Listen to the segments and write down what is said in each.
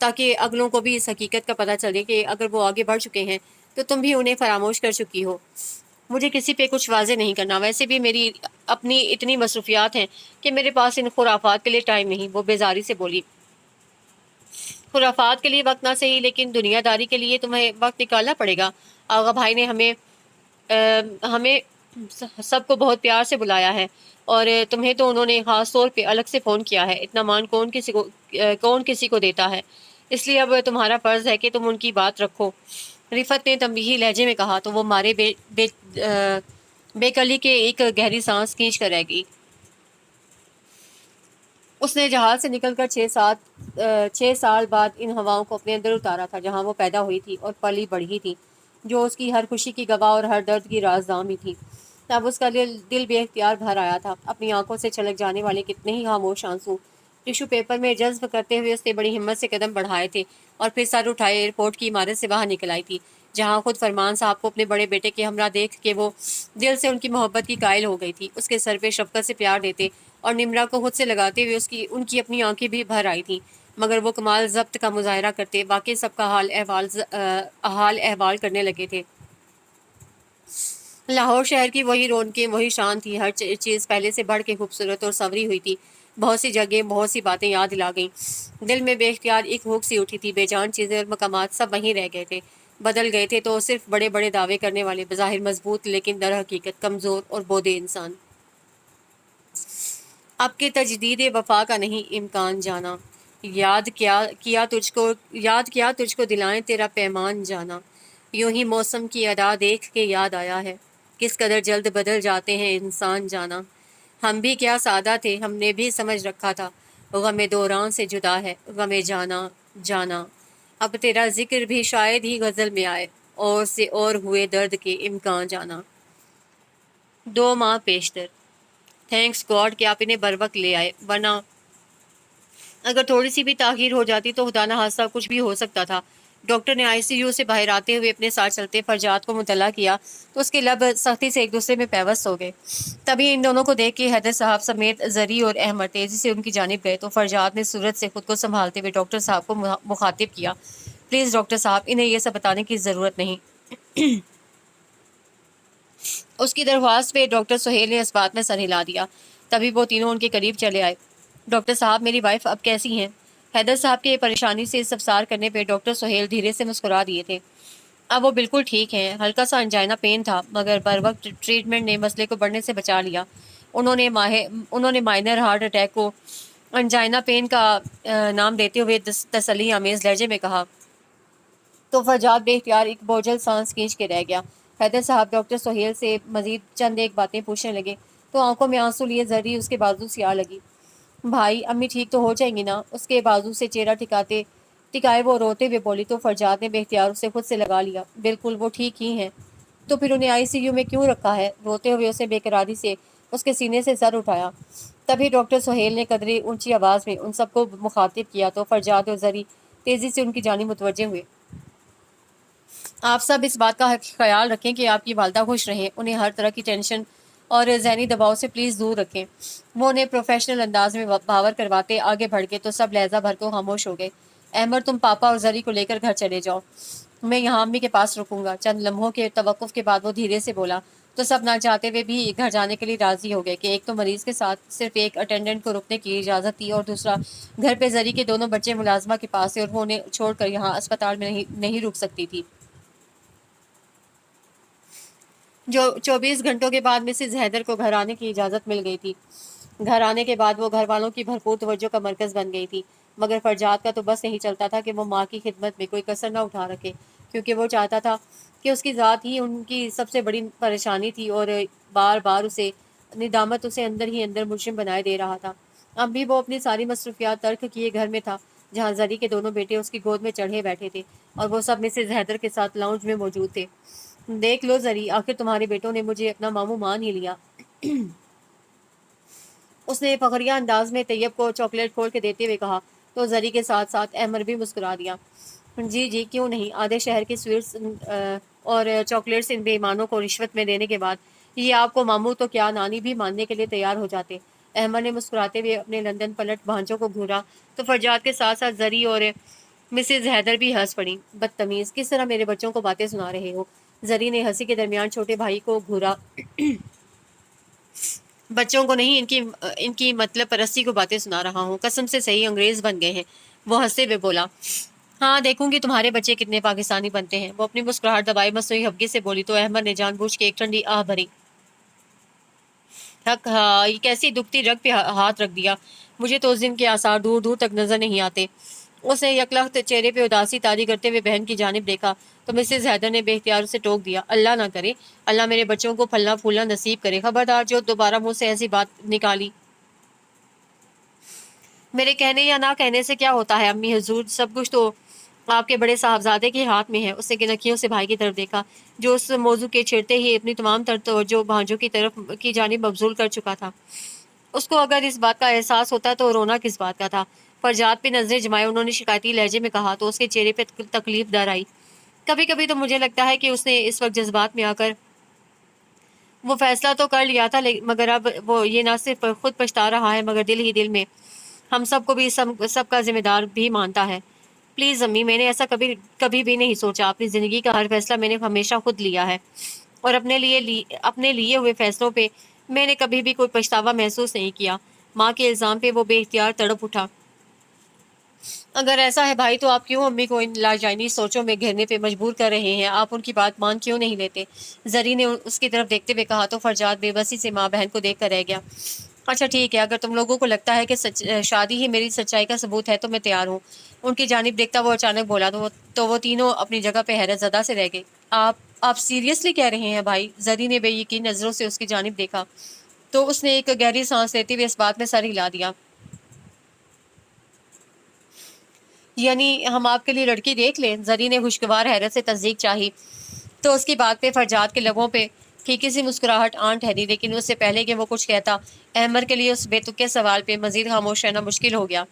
تاکہ اگلوں کو بھی اس حقیقت کا پتہ چلے کہ اگر وہ آگے بڑھ چکے ہیں تو تم بھی انہیں فراموش کر چکی ہو۔ مجھے کسی پہ کچھ واضح نہیں کرنا، ویسے بھی میری اپنی اتنی مصروفیات ہیں کہ میرے پاس ان خرافات کے لیے ٹائم نہیں، وہ بیزاری سے بولی۔ خرافات کے لیے وقت نہ صحیح، لیکن دنیا داری کے لیے تمہیں وقت نکالنا پڑے گا۔ آغا بھائی نے ہمیں سب کو بہت پیار سے بلایا ہے، اور تمہیں تو انہوں نے خاص طور پہ الگ سے فون کیا ہے۔ اتنا مان کون کسی کو دیتا ہے، اس لیے اب تمہارا فرض ہے کہ تم ان کی بات رکھو۔ رفت نے تنبیہی لہجے میں کہا تو وہ مارے بے کلی کے ایک گہری سانس کھینچ کر رہ گئی۔ اس نے جہاز سے نکل کر 6 سال بعد ان ہواؤں کو اپنے اندر اتارا تھا جہاں وہ پیدا ہوئی تھی اور پلی بڑھی تھی، جو اس کی ہر خوشی کی گواہ اور ہر درد کی رازدامی تھی۔ تب اس کا دل بے اختیار بھر آیا تھا۔ اپنی آنکھوں سے چھلک جانے والے کتنے ہی خاموش آنسو ٹشو پیپر میں جذب کرتے ہوئے اس نے بڑی ہمت سے قدم بڑھائے تھے اور پھر سر اٹھائے ایئرپورٹ کی عمارت سے باہر نکل آئی تھی، جہاں خود فرمان صاحب کو اپنے بڑے بیٹے کے ہمراہ دیکھ کے وہ دل سے ان کی محبت کی قائل ہو گئی تھی۔ اس کے سر پہ شفقت سے پیار دیتے اور نمرا کو خود سے لگاتے ہوئے ان کی اپنی آنکھیں بھی بھر آئی تھیں، مگر وہ کمال ضبط کا مظاہرہ کرتے واقعی سب کا حال احوال کرنے لگے تھے۔ لاہور شہر کی وہی رونقیں، وہی شان تھی، ہر چیز پہلے سے بڑھ کے خوبصورت اور سنوری ہوئی تھی۔ بہت سی جگہیں، بہت سی باتیں یاد دلا گئیں۔ دل میں بے اختیار ایک ہوک سی اٹھی تھی، بے جان چیزیں اور مقامات سب وہیں رہ گئے تھے، بدل گئے تھے تو صرف بڑے بڑے دعوے کرنے والے، بظاہر مضبوط لیکن در حقیقت کمزور اور بودے انسان۔ اب کے تجدید وفا کا نہیں امکان جانا، یاد کیا تجھ کو دلائیں تیرا پیمان جانا، یوں ہی موسم کی ادا دیکھ کے یاد آیا ہے، کس قدر جلد بدل جاتے ہیں انسان جانا۔ ہم بھی کیا سادہ تھے، ہم نے بھی سمجھ رکھا تھا، غم دوران سے جدا ہے غم جانا جانا، اب تیرا ذکر بھی شاید ہی غزل میں آئے، اور سے اور ہوئے درد کے امکان جانا۔ 2 ماہ پیشتر۔ تھینکس گاڈ کہ آپ انہیں بروقت لے آئے، ورنہ اگر تھوڑی سی بھی تاخیر ہو جاتی تو خدا نہ خواستہ کچھ بھی ہو سکتا تھا۔ ڈاکٹر نے ICU سے باہر آتے ہوئے اپنے ساتھ چلتے فرجاد کو مطلع کیا تو اس کے لب سختی سے ایک دوسرے میں پیوست ہو گئے۔ تبھی ان دونوں کو دیکھ کے حیدر صاحب سمیت زری اور احمد تیزی سے ان کی جانب گئے تو فرجاد نے صورت سے خود کو سنبھالتے ہوئے ڈاکٹر صاحب کو مخاطب کیا، پلیز ڈاکٹر صاحب، انہیں یہ سب بتانے کی ضرورت نہیں۔ اس کی درخواست پہ ڈاکٹر سہیل نے اس بات میں سر ہلا دیا۔ تبھی وہ تینوں ان کے قریب چلے آئے۔ ڈاکٹر صاحب، میری وائف اب کیسی ہیں؟ حیدر صاحب کے پریشانی سے استفسار کرنے پہ ڈاکٹر سہیل دھیرے سے مسکرا دیے تھے۔ اب وہ بالکل ٹھیک ہیں، ہلکا سا انجائنا پین تھا مگر بروقت ٹریٹمنٹ نے مسئلے کو بڑھنے سے بچا لیا۔ انہوں نے مائنر ہارٹ اٹیک کو انجائنا پین کا نام دیتے ہوئے تسلی آمیز لہجے میں کہا تو فرجاد بے اختیار ایک بوجھل سانس کھینچ کے رہ گیا۔ حیدر صاحب ڈاکٹر سہیل سے مزید چند ایک باتیں پوچھنے لگے تو آنکھوں میں آنسو لیے زری اس کے بازو سے آ لگی۔ بھائی، امی ٹھیک تو ہو جائیں گی نا؟ اس کے بازو سے چہرہ ٹکائے وہ روتے ہوئے بولی تو فرجاد نے بے اختیار اسے خود سے لگا لیا۔ بالکل، وہ ٹھیک ہی ہیں۔ تو پھر انہیں ICU میں کیوں رکھا ہے؟ روتے ہوئے اسے بے قراری سے اس کے سینے سے سر اٹھایا۔ تبھی ڈاکٹر سہیل نے قدرے اونچی آواز میں ان سب کو مخاطب کیا تو فرجاد اور زری تیزی سے ان کی جانب متوجہ ہوئے۔ آپ سب اس بات کا خیال رکھیں کہ آپ کی والدہ خوش رہیں، انہیں ہر طرح کی ٹینشن اور ذہنی دباؤ سے پلیز دور رکھیں۔ وہ انہیں پروفیشنل انداز میں باور کرواتے آگے بڑھ گئے تو سب لہجہ بھر کو خاموش ہو گئے۔ احمد، تم پاپا اور زری کو لے کر گھر چلے جاؤ، میں یہاں امی کے پاس رکوں گا۔ چند لمحوں کے توقف کے بعد وہ دھیرے سے بولا تو سب نہ چاہتے ہوئے بھی گھر جانے کے لیے راضی ہو گئے کہ ایک تو مریض کے ساتھ صرف ایک اٹینڈنٹ کو رکنے کی اجازت تھی اور دوسرا گھر پہ زری کے دونوں بچے ملازمہ کے پاس تھے اور وہ انہیں چھوڑ کر یہاں اسپتال میں نہیں رک سکتی تھی۔ جو 24 گھنٹوں کے بعد مسز حیدر کو گھر آنے کی اجازت مل گئی تھی۔ گھر آنے کے بعد وہ گھر والوں کی بھرپور توجہ کا مرکز بن گئی تھی، مگر فرجاد کا تو بس یہی چلتا تھا کہ وہ ماں کی خدمت میں کوئی کسر نہ اٹھا رکھے، کیونکہ وہ چاہتا تھا کہ اس کی ذات ہی ان کی سب سے بڑی پریشانی تھی اور بار بار ندامت اسے اندر ہی اندر مجرم بنائے دے رہا تھا۔ اب بھی وہ اپنی ساری مصروفیات ترک کیے گھر میں تھا، جہاں زری کے دونوں بیٹے اس کی گود میں چڑھے بیٹھے تھے اور وہ سب مسز حیدر کے ساتھ لاؤنج میں موجود تھے۔ دیکھ لو زری، آخر تمہارے بیٹوں نے مجھے اپنا ماموں مان ہی لیا۔ اس نے فخریہ انداز میں طیب کو چاکلیٹ کھول کے دیتے ہوئے کہا تو زری کے ساتھ ساتھ احمد بھی مسکرا دیا۔ جی جی، کیوں نہیں، آدھے شہر کی سویٹس اور چاکلیٹس ان بے ایمانوں کو رشوت میں دینے کے بعد یہ آپ کو ماموں تو کیا نانی بھی ماننے کے لیے تیار ہو جاتے۔ احمد نے مسکراتے ہوئے اپنے لندن پلٹ بھانجوں کو گھورا تو فرجاد کے ساتھ ساتھ زری اور مسز حیدر بھی ہنس پڑی. بدتمیز، کس طرح میرے بچوں کو باتیں سنا رہے ہو؟ زری نے ہنسی کے درمیان چھوٹے بھائی کو گھورا. بچوں کو نہیں، ان کی مطلب پرستی کو باتیں سنا رہا ہوں. قسم سے صحیح انگریز بن گئے ہیں. وہ ہنستے ہوئے بولا. ہاں دیکھوں گی تمہارے بچے کتنے پاکستانی بنتے ہیں. وہ اپنی مسکراہٹ دبائے مصنوعی ہفگی سے بولی تو احمد نے جان بوجھ کے ایک ٹھنڈی آہ بھری. حق ہاں، یہ کیسی دکھتی رگ پہ ہاتھ رکھ دیا. مجھے تو اس دن کے آثار دور دور تک نظر نہیں آتے. اس نے یکلخت چہرے پہ اداسی تاری کرتے ہوئے بہن کی جانب دیکھا تو مسز حیدر نے بے اختیار اسے ٹوک دیا. اللہ نہ کرے، اللہ میرے بچوں کو پھلنا پھولنا نصیب کرے. خبردار جو دوبارہ منہ سے ایسی بات نکالی. میرے کہنے یا نہ کہنے سے کیا ہوتا ہے امی حضور، سب کچھ تو آپ کے بڑے صاحبزادے کے ہاتھ میں ہے. اس نے کنکھیوں سے بھائی کی طرف دیکھا جو اس موضوع کے چھڑتے ہی اپنی تمام تر توجہ بھانجوں کی جانب مبذول کر چکا تھا. اس کو اگر اس بات کا احساس ہوتا تو رونا کس بات کا تھا. فرجاد پہ نظریں جمائے انہوں نے شکایتی لہجے میں کہا تو اس کے چہرے پہ تکلیف ڈر آئی. کبھی کبھی تو مجھے لگتا ہے کہ اس نے اس وقت جذبات میں آ کر وہ فیصلہ تو کر لیا تھا، مگر اب وہ یہ نہ صرف خود پچھتا رہا ہے مگر دل ہی دل میں ہم سب کو بھی سب کا ذمہ دار بھی مانتا ہے. پلیز امی، میں نے ایسا کبھی بھی نہیں سوچا. اپنی زندگی کا ہر فیصلہ میں نے ہمیشہ خود لیا ہے اور اپنے لیے ہوئے فیصلوں پہ میں نے کبھی بھی کوئی پچھتاوا محسوس نہیں کیا. ماں کے الزام پہ وہ بے اختیار تڑپ اٹھا. اگر ایسا ہے بھائی تو آپ کیوں امی کو ان لاجائنی سوچوں میں گھیرنے پہ مجبور کر رہے ہیں؟ آپ ان کی بات مان کیوں نہیں لیتے؟ زری نے اس کی طرف دیکھتے ہوئے کہا تو فرجاد بے بسی سے ماں بہن کو دیکھ کر رہ گیا. اچھا ٹھیک ہے، اگر تم لوگوں کو لگتا ہے کہ شادی ہی میری سچائی کا ثبوت ہے تو میں تیار ہوں. ان کی جانب دیکھتا وہ اچانک بولا تو وہ تینوں اپنی جگہ پہ حیرت زدہ سے رہ گئے. آپ سیریسلی کہہ رہے ہیں بھائی؟ زری نے بے یقین نظروں سے اس کی جانب دیکھا تو اس نے ایک گہری سانس لیتے ہوئے اس بات میں سر ہلا دیا. یعنی ہم آپ کے لیے لڑکی دیکھ لیں؟ زری نے خوشگوار حیرت سے تصدیق چاہی تو اس کی بات پہ فرجاد کے لبوں پہ پھیکی سی مسکراہٹ آن ٹھہری، لیکن اس سے پہلے کہ وہ کچھ کہتا احمد کے لیے اس بے تکے سوال پہ مزید خاموش رہنا مشکل ہو گیا.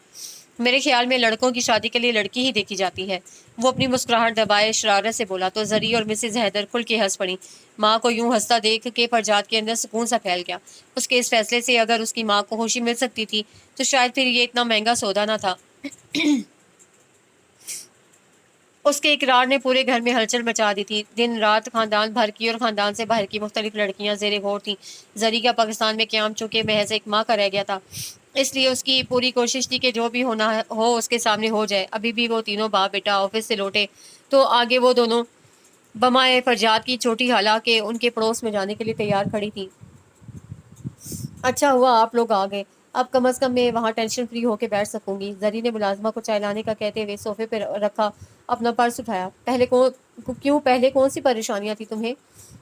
میرے خیال میں لڑکوں کی شادی کے لیے لڑکی ہی دیکھی جاتی ہے. وہ اپنی مسکراہٹ دبائے شرارت سے بولا تو زری اور مسز حیدر کھل کے ہنس پڑی. ماں کو یوں ہنستا دیکھ کے فرجاد کے اندر سکون سا پھیل گیا. اس کے اس فیصلے سے اگر اس کی ماں کو خوشی مل سکتی تھی تو شاید پھر یہ اتنا مہنگا سودا نہ تھا. اس کے اقرار نے پورے گھر میں ہلچل مچا دی تھی. دن رات خاندان بھر کی اور خاندان سے باہر کی مختلف لڑکیاں زیر غور تھیں. زری کا پاکستان میں قیام چونکہ محض ایک ماہ کا رہ گیا تھا، اس لیے اس کی پوری کوشش تھی کہ جو بھی ہونا ہو اس کے سامنے ہو جائے. ابھی بھی وہ تینوں باپ بیٹا آفس سے لوٹے تو آگے وہ دونوں بمائے فرجاد کی چھوٹی خالہ کے ان کے پڑوس میں جانے کے لیے تیار کھڑی تھی. اچھا ہوا آپ لوگ آ گئے، اب کم از کم میں وہاں ٹینشن فری ہو کے بیٹھ سکوں گی. زری نے ملازمہ کو چائے لانے کا کہتے ہوئے صوفے پہ رکھا اپنا پرس اٹھایا. پہلے کون سی پریشانیاں تھی تمہیں؟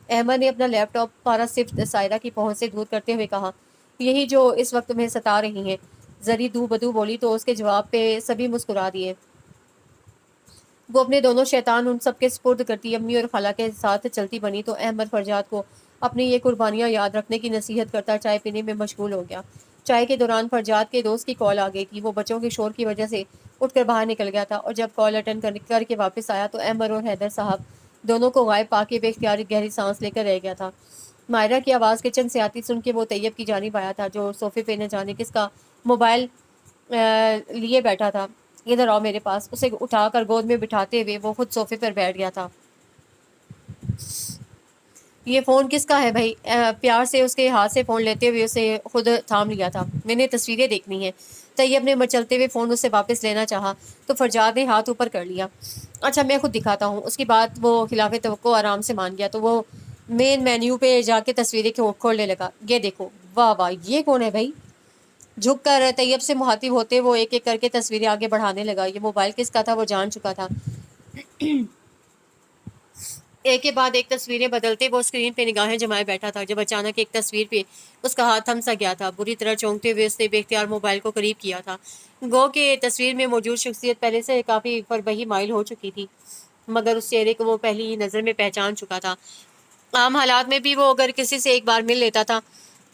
احمد نے اپنا لیپ ٹاپ پارا صرف سائرہ کی پہنچ سے دور کرتے ہوئے کہا. یہی جو اس وقت تمہیں ستا رہی ہیں. زری دو بدو بولی تو اس کے جواب پہ سبھی مسکرا دیے. وہ اپنے دونوں شیطان ان سب کے سپرد کرتی امی اور خالہ کے ساتھ چلتی بنی تو احمد فرجاد کو اپنی یہ قربانیاں یاد رکھنے کی نصیحت کرتا چائے پینے میں مشغول ہو گیا. چائے کے دوران فرجاد کے دوست کی کال آ گئی تھی. وہ بچوں کے شور کی وجہ سے اٹھ کر باہر نکل گیا تھا اور جب کال اٹینڈ کر کے واپس آیا تو احمد اور حیدر صاحب دونوں کو غائب پا کے بے اختیار گہری سانس لے کر رہ گیا تھا. مائرہ کی آواز کچن سے آتی سن کے وہ طیب کی جانب آیا تھا جو صوفے پہ نہ جانے کس کا موبائل لیے بیٹھا تھا. ادھر آؤ میرے پاس. اسے اٹھا کر گود میں بٹھاتے ہوئے وہ خود صوفے پر بیٹھ گیا تھا. یہ فون کس کا ہے بھائی؟ پیار سے اس کے ہاتھ سے فون لیتے ہوئے اسے خود تھام لیا تھا. میں نے تصویریں دیکھنی ہیں. طیب نے مچلتے ہوئے فون اسے واپس لینا چاہا تو فرجاد نے ہاتھ اوپر کر لیا. اچھا میں خود دکھاتا ہوں. اس کی بات وہ خلاف توقع آرام سے مان گیا تو وہ مین مینیو پہ جا کے تصویریں کھولنے لگا. یہ دیکھو. واہ واہ، یہ کون ہے بھائی؟ جھک کر طیب سے مخاطب ہوتے وہ ایک ایک کر کے تصویریں آگے بڑھانے لگا. یہ موبائل کس کا تھا وہ جان چکا تھا. ایک کے بعد ایک تصویریں بدلتے وہ اسکرین پہ نگاہیں جمائے بیٹھا تھا جب اچانک ایک تصویر پہ اس کا ہاتھ تھم سا گیا تھا. بری طرح چونکتے ہوئے اس نے بے اختیار موبائل کو قریب کیا تھا. گو کہ تصویر میں موجود شخصیت پہلے سے کافی فربہی مائل ہو چکی تھی مگر اس چہرے کو وہ پہلی ہی نظر میں پہچان چکا تھا. عام حالات میں بھی وہ اگر کسی سے ایک بار مل لیتا تھا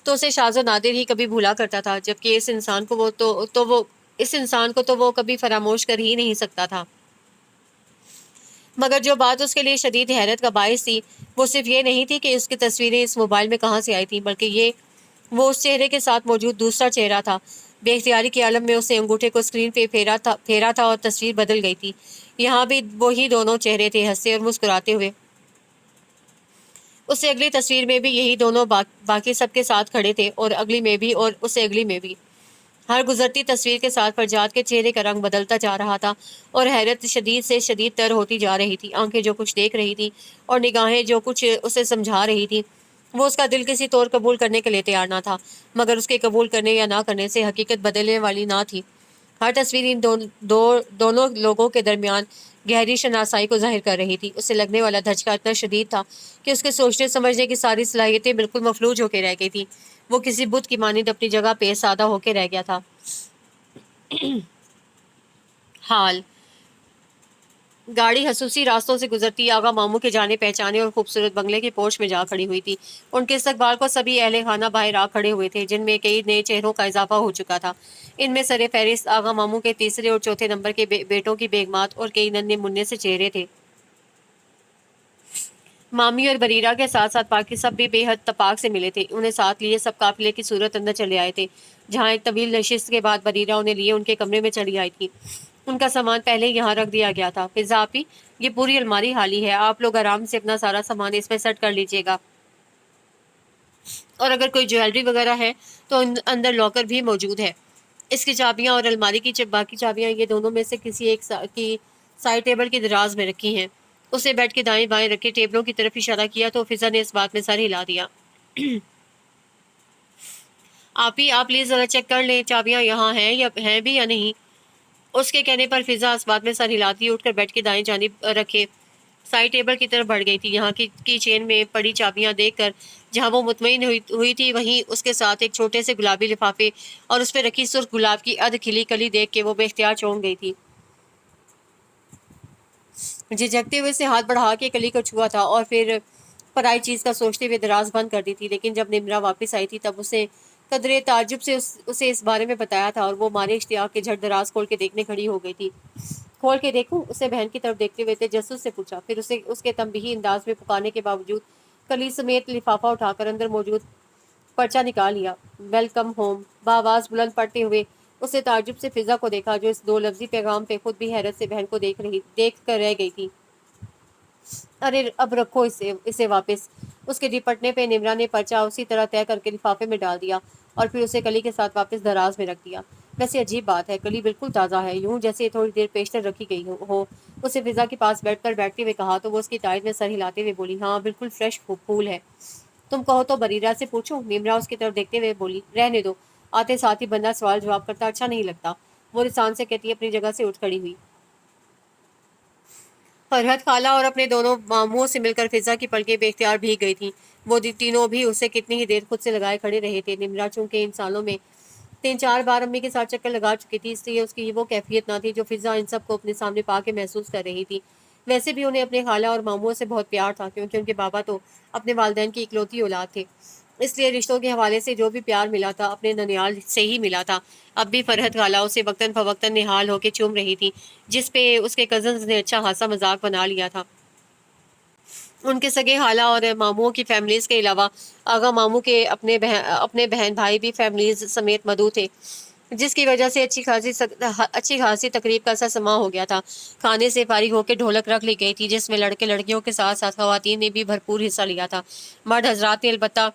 تو اسے شاذ و نادر ہی کبھی بھولا کرتا تھا، جبکہ اس انسان کو تو وہ کبھی فراموش کر ہی نہیں سکتا تھا. مگر جو بات اس کے لیے شدید حیرت کا باعث تھی وہ صرف یہ نہیں تھی کہ اس کی تصویریں اس موبائل میں کہاں سے آئی تھیں، بلکہ وہ اس چہرے کے ساتھ موجود دوسرا چہرہ تھا بے اختیاری کے عالم میں اسے انگوٹھے کو اسکرین پہ پھیرا تھا اور تصویر بدل گئی تھی۔ یہاں بھی وہی دونوں چہرے تھے، ہنستے اور مسکراتے ہوئے۔ اس سے اگلی تصویر میں بھی یہی دونوں باقی سب کے ساتھ کھڑے تھے، اور اگلی میں بھی اور اس سے اگلی میں بھی۔ ہر گزرتی تصویر کے ساتھ فرجاد کے چہرے کا رنگ بدلتا جا رہا تھا اور حیرت شدید سے شدید تر ہوتی جا رہی تھی۔ آنکھیں جو کچھ دیکھ رہی تھی اور نگاہیں جو کچھ اسے سمجھا رہی تھی، وہ اس کا دل کسی طور قبول کرنے کے لیے تیار نہ تھا، مگر اس کے قبول کرنے یا نہ کرنے سے حقیقت بدلنے والی نہ تھی۔ ہر تصویر ان دونوں لوگوں کے درمیان گہری شناسائی کو ظاہر کر رہی تھی۔ اسے لگنے والا دھچکا اتنا شدید تھا کہ اس کے سوچنے سمجھنے کی ساری صلاحیتیں بالکل مفلوج ہو کے رہ گئی تھی۔ وہ کسی بت کی مانند اپنی جگہ پہ سادہ ہو کے رہ گیا تھا۔ حال گاڑی خصوصی راستوں سے گزرتی آغا ماموں کے جانے پہچانے اور خوبصورت بنگلے کی پورچ میں جا کھڑی ہوئی تھی۔ ان کے استقبال کو سبھی اہل خانہ باہر آ کھڑے ہوئے تھے، جن میں کئی نئے چہروں کا اضافہ ہو چکا تھا۔ ان میں سر فہرست آغا ماموں کے تیسرے اور چوتھے نمبر کے بیٹوں کی بیگمات اور کئی ننھے منھے سے چہرے تھے۔ مامی اور بریرہ کے ساتھ ساتھ باقی سب بھی بے حد تپاک سے ملے تھے۔ انہیں ساتھ لیے سب قافلے کی صورت اندر چلے آئے تھے، جہاں ایک طویل نشست کے بعد بریرہ انہیں لیے ان کے کمرے میں چلی آئی تھی۔ ان کا سامان پہلے یہاں رکھ دیا گیا تھا۔ فضا آپی، یہ پوری الماری خالی ہے، آپ لوگ آرام سے اپنا سارا سامان اس میں سیٹ کر لیجیے گا، اور اگر کوئی جویلری وغیرہ ہے تو اندر لاکر بھی موجود ہے۔ اس کی چابیاں اور الماری کی باقی چابیاں یہ دونوں میں سے کسی ایک کی سائڈ ٹیبل کی دراز میں رکھی ہیں۔ اسے بیڈ کے دائیں بائیں رکھے ٹیبلوں کی طرف اشارہ کیا تو فضا نے اس بات میں سر ہلا دیا۔ آپی، آپ پلیز ذرا چیک کر لیں چابیاں یہاں ہیں بھی یا نہیں۔ اس کے کہنے پر فضا اس بات میں سر ہلاتی اٹھ کر بیڈ کی دائیں جانب رکھے سائڈ ٹیبل کی طرف بڑھ گئی تھی۔ یہاں کی چین میں پڑی چابیاں دیکھ کر جہاں وہ مطمئن ہوئی تھی، وہیں اس کے ساتھ ایک چھوٹے سے گلابی لفافے اور اس پہ رکھی سرخ گلاب کی ادھ کھلی کلی دیکھ کے وہ بے اختیار چونک گئی تھی۔ جھجکتے ہوئے سے ہاتھ بڑھا کے کلی کو چھوا تھا اور پھر پرائی چیز کا سوچتے ہوئے دراز بند کر دی تھی، لیکن جب نمرا واپس آئی تھی تب اسے قدرے تعجب سے اسے اس بارے میں بتایا تھا، اور وہ مارے اشتیاق کے جھٹ دراز کھول کے دیکھنے کھڑی ہو گئی تھی۔ کھول کے دیکھوں؟ اسے بہن کی طرف دیکھتے ہوئے تجسس سے پوچھا، پھر اسے اس کے تنبیہی انداز میں پکارنے کے باوجود کلی سمیت لفافہ اٹھا کر اندر موجود پرچہ نکال لیا۔ ویلکم ہوم، بآواز بلند پڑھتے ہوئے اسے تعجب سے فضا کو دیکھا، جو اس دو لفظی پیغام پہ خود بھی حیرت سے بہن کو دیکھ کر رہ گئی تھی۔ ارے اب رکھو اسے واپس۔ اس کے نپٹنے پہ نمرا نے پرچہ اسی طرح طے کر کے لفافے میں ڈال دیا اور پھر اسے کلی کے ساتھ واپس دراز میں رکھ دیا۔ ویسے عجیب بات ہے، کلی بالکل تازہ ہے، یوں جیسے تھوڑی دیر پیشتر رکھی گئی ہو۔ اسے فضا کے پاس بیٹھ پر بیٹھتے ہوئے کہا تو وہ اس کی تائید میں سر ہلاتے ہوئے بولی، ہاں بالکل فریش پھول ہے۔ تم کہو تو بریرہ سے پوچھوں؟ نمرا اس کی طرف دیکھتے ہوئے بولی، رہنے دو، آتے ساتھ ہی بندہ سوال جواب کرتا اچھا نہیں لگتا، وہ رسان سے کہتی اپنی جگہ سے اٹھ کھڑی ہوئی۔ فرحت خالہ اور اپنے دونوں ماموں سے مل کر فضا کی پلکیں بے اختیار بھیگ گئی تھیں۔ وہ تینوں بھی اسے کتنی ہی دیر خود سے لگائے کھڑے رہے تھے۔ نمرا چونکہ ان سالوں میں 3-4 بار امی کے ساتھ چکر لگا چکی تھی، اس لیے اس کی وہ کیفیت نہ تھی جو فضا ان سب کو اپنے سامنے پا کے محسوس کر رہی تھی۔ ویسے بھی انہیں اپنے خالہ اور ماموں سے بہت پیار تھا، کیونکہ ان کے بابا تو اپنے والدین کی اکلوتی اولاد تھے، اس لیے رشتوں کے حوالے سے جو بھی پیار ملا تھا اپنے ننیال سے ہی ملا تھا۔ اب بھی فرحت خالہ اسے وقتاً فوقتاً نہال ہو کے چوم رہی تھی، جس پہ اس کے کزنز نے اچھا خاصا مذاق بنا لیا تھا۔ ان کے سگے خالہ اور ماموں کی فیملیز کے علاوہ آغا ماموں کے اپنے بہن بھائی بھی فیملیز سمیت مدعو تھے، جس کی وجہ سے اچھی خاصی تقریب کا سا سما ہو گیا تھا۔ کھانے سے فارغ ہو کے ڈھولک رکھ لی گئی تھی، جس میں لڑکے لڑکیوں کے ساتھ ساتھ خواتین نے بھی بھرپور حصہ لیا تھا۔ مرد حضرات نے البتہ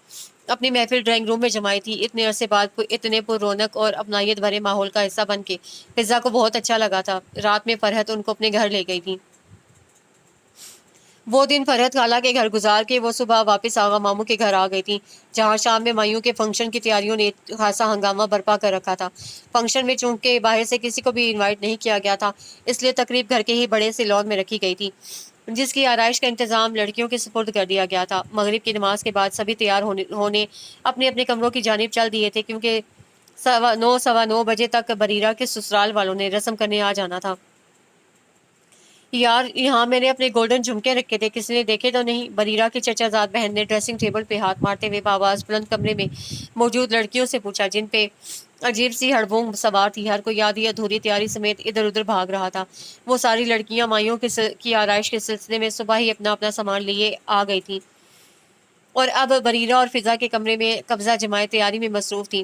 اپنی محفل ڈرائنگ روم میں جمائی تھی۔ اتنے عرصے بعد اتنے پر رونق اور اپنائیت بھرے ماحول کا حصہ بن کے فضا کو بہت اچھا لگا تھا۔ رات میں فرحت ان کو اپنے گھر لے گئی تھی۔ وہ دن فرحت خالہ کے گھر گزار کے وہ صبح واپس آغا ماموں کے گھر آ گئی تھی، جہاں شام میں مائیوں کے فنکشن کی تیاریوں نے خاصا ہنگامہ برپا کر رکھا تھا۔ فنکشن میں چونکہ باہر سے کسی کو بھی انوائٹ نہیں کیا گیا تھا، اس لیے تقریب گھر کے ہی بڑے سے لان میں رکھی گئی تھی، جس کی آرائش کا انتظام لڑکیوں کے سپرد کر دیا گیا تھا۔ مغرب کی نماز کے بعد سبھی تیار ہونے اپنے اپنے کمروں کی جانب چل دیے تھے، کیونکہ 9:15 بجے تک بریرہ کے سسرال والوں نے رسم کرنے آ جانا تھا۔ یار، یہاں میں نے اپنے گولڈن جھمکے رکھے تھے، کسی نے دیکھے تو نہیں؟ بریرہ کی چچا زاد بہن نے ڈریسنگ ٹیبل پہ ہاتھ مارتے ہوئے بآواز بلند کمرے میں موجود لڑکیوں سے پوچھا، جن پہ عجیب سی ہڑبونگ سوار تھی۔ ہر کوئی آدھی ادھوری تیاری سمیت ادھر ادھر بھاگ رہا تھا۔ وہ ساری لڑکیاں مائیوں کی آرائش کے سلسلے میں صبح ہی اپنا اپنا سامان لیے آ گئی تھیں، اور اب بریرہ اور فضا کے کمرے میں قبضہ جمائے تیاری میں مصروف تھیں۔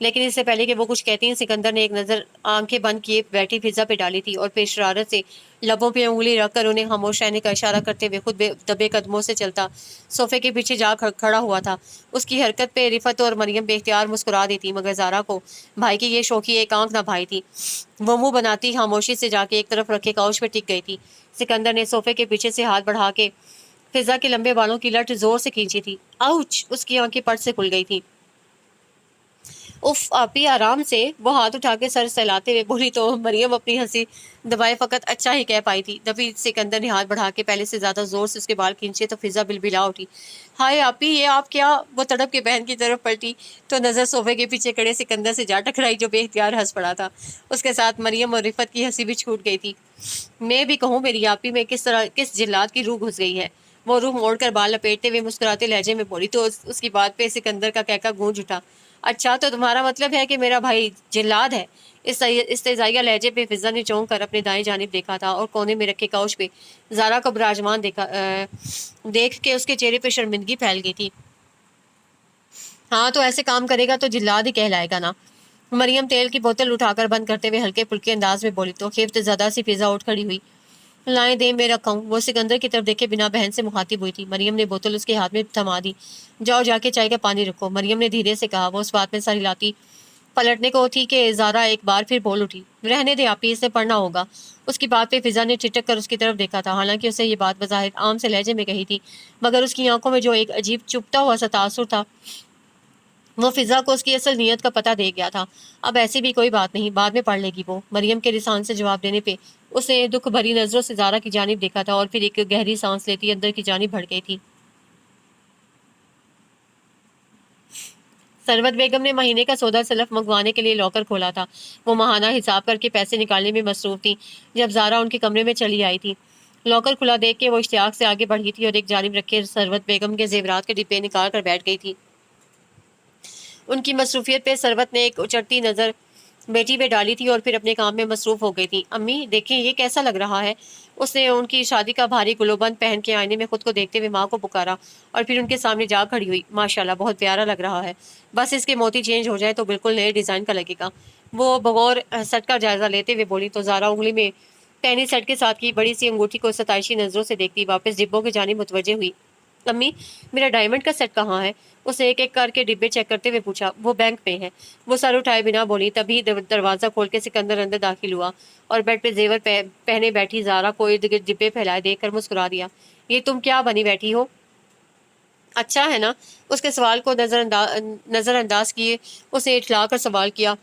لیکن اس سے پہلے کہ وہ کچھ کہتی ہیں سکندر نے ایک نظر آنکھیں بند کیے بیٹھی فضا پہ ڈالی تھی اور پھر شرارت سے لبوں پہ انگلی رکھ کر انہیں خاموش رہنے کا اشارہ کرتے ہوئے خود دبے قدموں سے چلتا صوفے کے پیچھے جا کھڑا ہوا تھا۔ اس کی حرکت پہ رفت اور مریم بے اختیار مسکرا دیتی، مگر زارا کو بھائی کی یہ شوخی ایک آنکھ نہ بھائی تھی۔ وہ منہ بناتی خاموشی سے جا کے ایک طرف رکھے کاؤچ پہ ٹک گئی تھی۔ سکندر نے صوفے کے پیچھے سے ہاتھ بڑھا کے فضا کے لمبے بالوں کی لٹ زور سے کھینچی تھی۔ آؤچ! اس کی آنکھیں پٹ سے کھل گئی تھی۔ اف آپی آرام سے، وہ ہاتھ اٹھا کے سر سہلاتے ہوئے بولی تو مریم اپنی ہنسی دبائے فقط اچھا ہی کہہ پائی تھی۔ تبھی سکندر نے ہاتھ بڑھا کے پہلے سے زیادہ زور سے اس کے بال کھینچے تو فضا بلبلا اٹھی۔ ہائے آپی، یہ آپ کیا؟ وہ تڑپ کے بہن کی طرف پلٹی تو نظر صوفے کے پیچھے کھڑے سکندر سے جا ٹکرائی جو بے اختیار ہنس پڑا تھا۔ اس کے ساتھ مریم اور رفت کی ہنسی بھی چھوٹ گئی تھی۔ میں بھی کہوں میری آپی میں کس جلاد کی روح گھس گئی ہے؟ وہ روح موڑ کر بال لپیٹتے ہوئے مسکراتے لہجے میں بولی تو اس کی بات پہ سکندر کا کہکا گونج اٹھا۔ اچھا، تو تمہارا مطلب ہے کہ میرا بھائی جلاد ہے؟ اس استہزائیہ لہجے پہ فضا نے چونک کر اپنے دائیں جانب دیکھا تھا اور کونے میں رکھے کاؤچ پہ زارا کو براجمان دیکھ کے اس کے چہرے پہ شرمندگی پھیل گئی تھی۔ ہاں تو ایسے کام کرے گا تو جلاد ہی کہلائے گا نا؟ مریم تیل کی بوتل اٹھا کر بند کرتے ہوئے ہلکے پھلکے انداز میں بولی تو خیفت زدہ سی فضا اٹھ کھڑی ہوئی۔ لائیں دیں میں رکھا ہوں۔ وہ سکندر کی طرف دیکھے بنا بہن سے مخاطب ہوئی تھی۔ مریم نے بوتل اس کے ہاتھ میں تھما دی۔ جاؤ جا کے چائے کا پانی رکھو، مریم نے دھیرے سے کہا۔ وہ اس بات میں سر ہلاتی پلٹنے کو تھی کہ زارا ایک بار پھر بول اٹھی، رہنے دے آپی، اسے پڑھنا ہوگا۔ اس کی بات پہ فضا نے ٹھٹک کر اس کی طرف دیکھا تھا، حالانکہ اسے یہ بات بظاہر عام سے لہجے میں کہی تھی، مگر اس کی آنکھوں میں جو ایک عجیب چپتا ہوا سا تاثر تھا وہ فضا کو اس کی اصل نیت کا پتہ دے گیا تھا۔ اب ایسی بھی کوئی بات نہیں، بعد میں پڑھ لے گی وہ۔ مریم کے لسان سے جواب دینے پہ اس نے دکھ بھری نظروں سے زارا کی جانب دیکھا تھا اور پھر ایک گہری سانس لیتی اندر کی جانب بڑھ گئی تھی۔ سروت بیگم نے مہینے کا سودا سلف منگوانے کے لیے لاکر کھولا تھا۔ وہ ماہانہ حساب کر کے پیسے نکالنے میں مصروف تھی جب زارا ان کے کمرے میں چلی آئی تھی۔ لاکر کھلا دیکھ کے وہ اشتیاق سے آگے بڑھی تھی اور ایک جانب رکھے سروت بیگم کے زیورات کے ڈبے نکال کر بیٹھ گئی تھی۔ ان کی مصروفیت پہ سروت نے ایک اچڑتی نظر بیٹی پہ ڈالی تھی اور پھر اپنے کام میں مصروف ہو گئی تھی۔ امی دیکھیں یہ کیسا لگ رہا ہے؟ اس نے ان کی شادی کا بھاری گلوبند پہن کے آئینے میں خود کو دیکھتے ہوئے ماں کو پکارا اور پھر ان کے سامنے جا کھڑی ہوئی۔ ماشاءاللہ بہت پیارا لگ رہا ہے، بس اس کے موتی چینج ہو جائے تو بالکل نئے ڈیزائن کا لگے گا۔ وہ بغور سیٹ کا جائزہ لیتے ہوئے بولی تو زارا انگلی میں پہنی سیٹ کے ساتھ کی بڑی سی انگوٹھی کو ستائشی نظروں سے دیکھتی واپس ڈبوں کی جانب متوجہ ہوئی۔ امی میرا ڈائمنڈ کا سیٹ کہاں ہے؟ اسے ایک ایک کر کے ڈبے چیک کرتے ہوئے پوچھا۔ وہ بینک میں ہے، وہ سر اٹھائے بنا بولی۔ تبھی دروازہ کھول کے سکندر اندر داخل ہوا اور بیڈ پہ زیور پہنے بیٹھی زارا کو ارد گرد ڈبے پھیلائے دیکھ کر مسکرا دیا۔ یہ تم کیا بنی بیٹھی ہو؟ اچھا ہے نا؟ اس کے سوال کو نظر انداز کیے اسے اٹھلا کر سوال کیا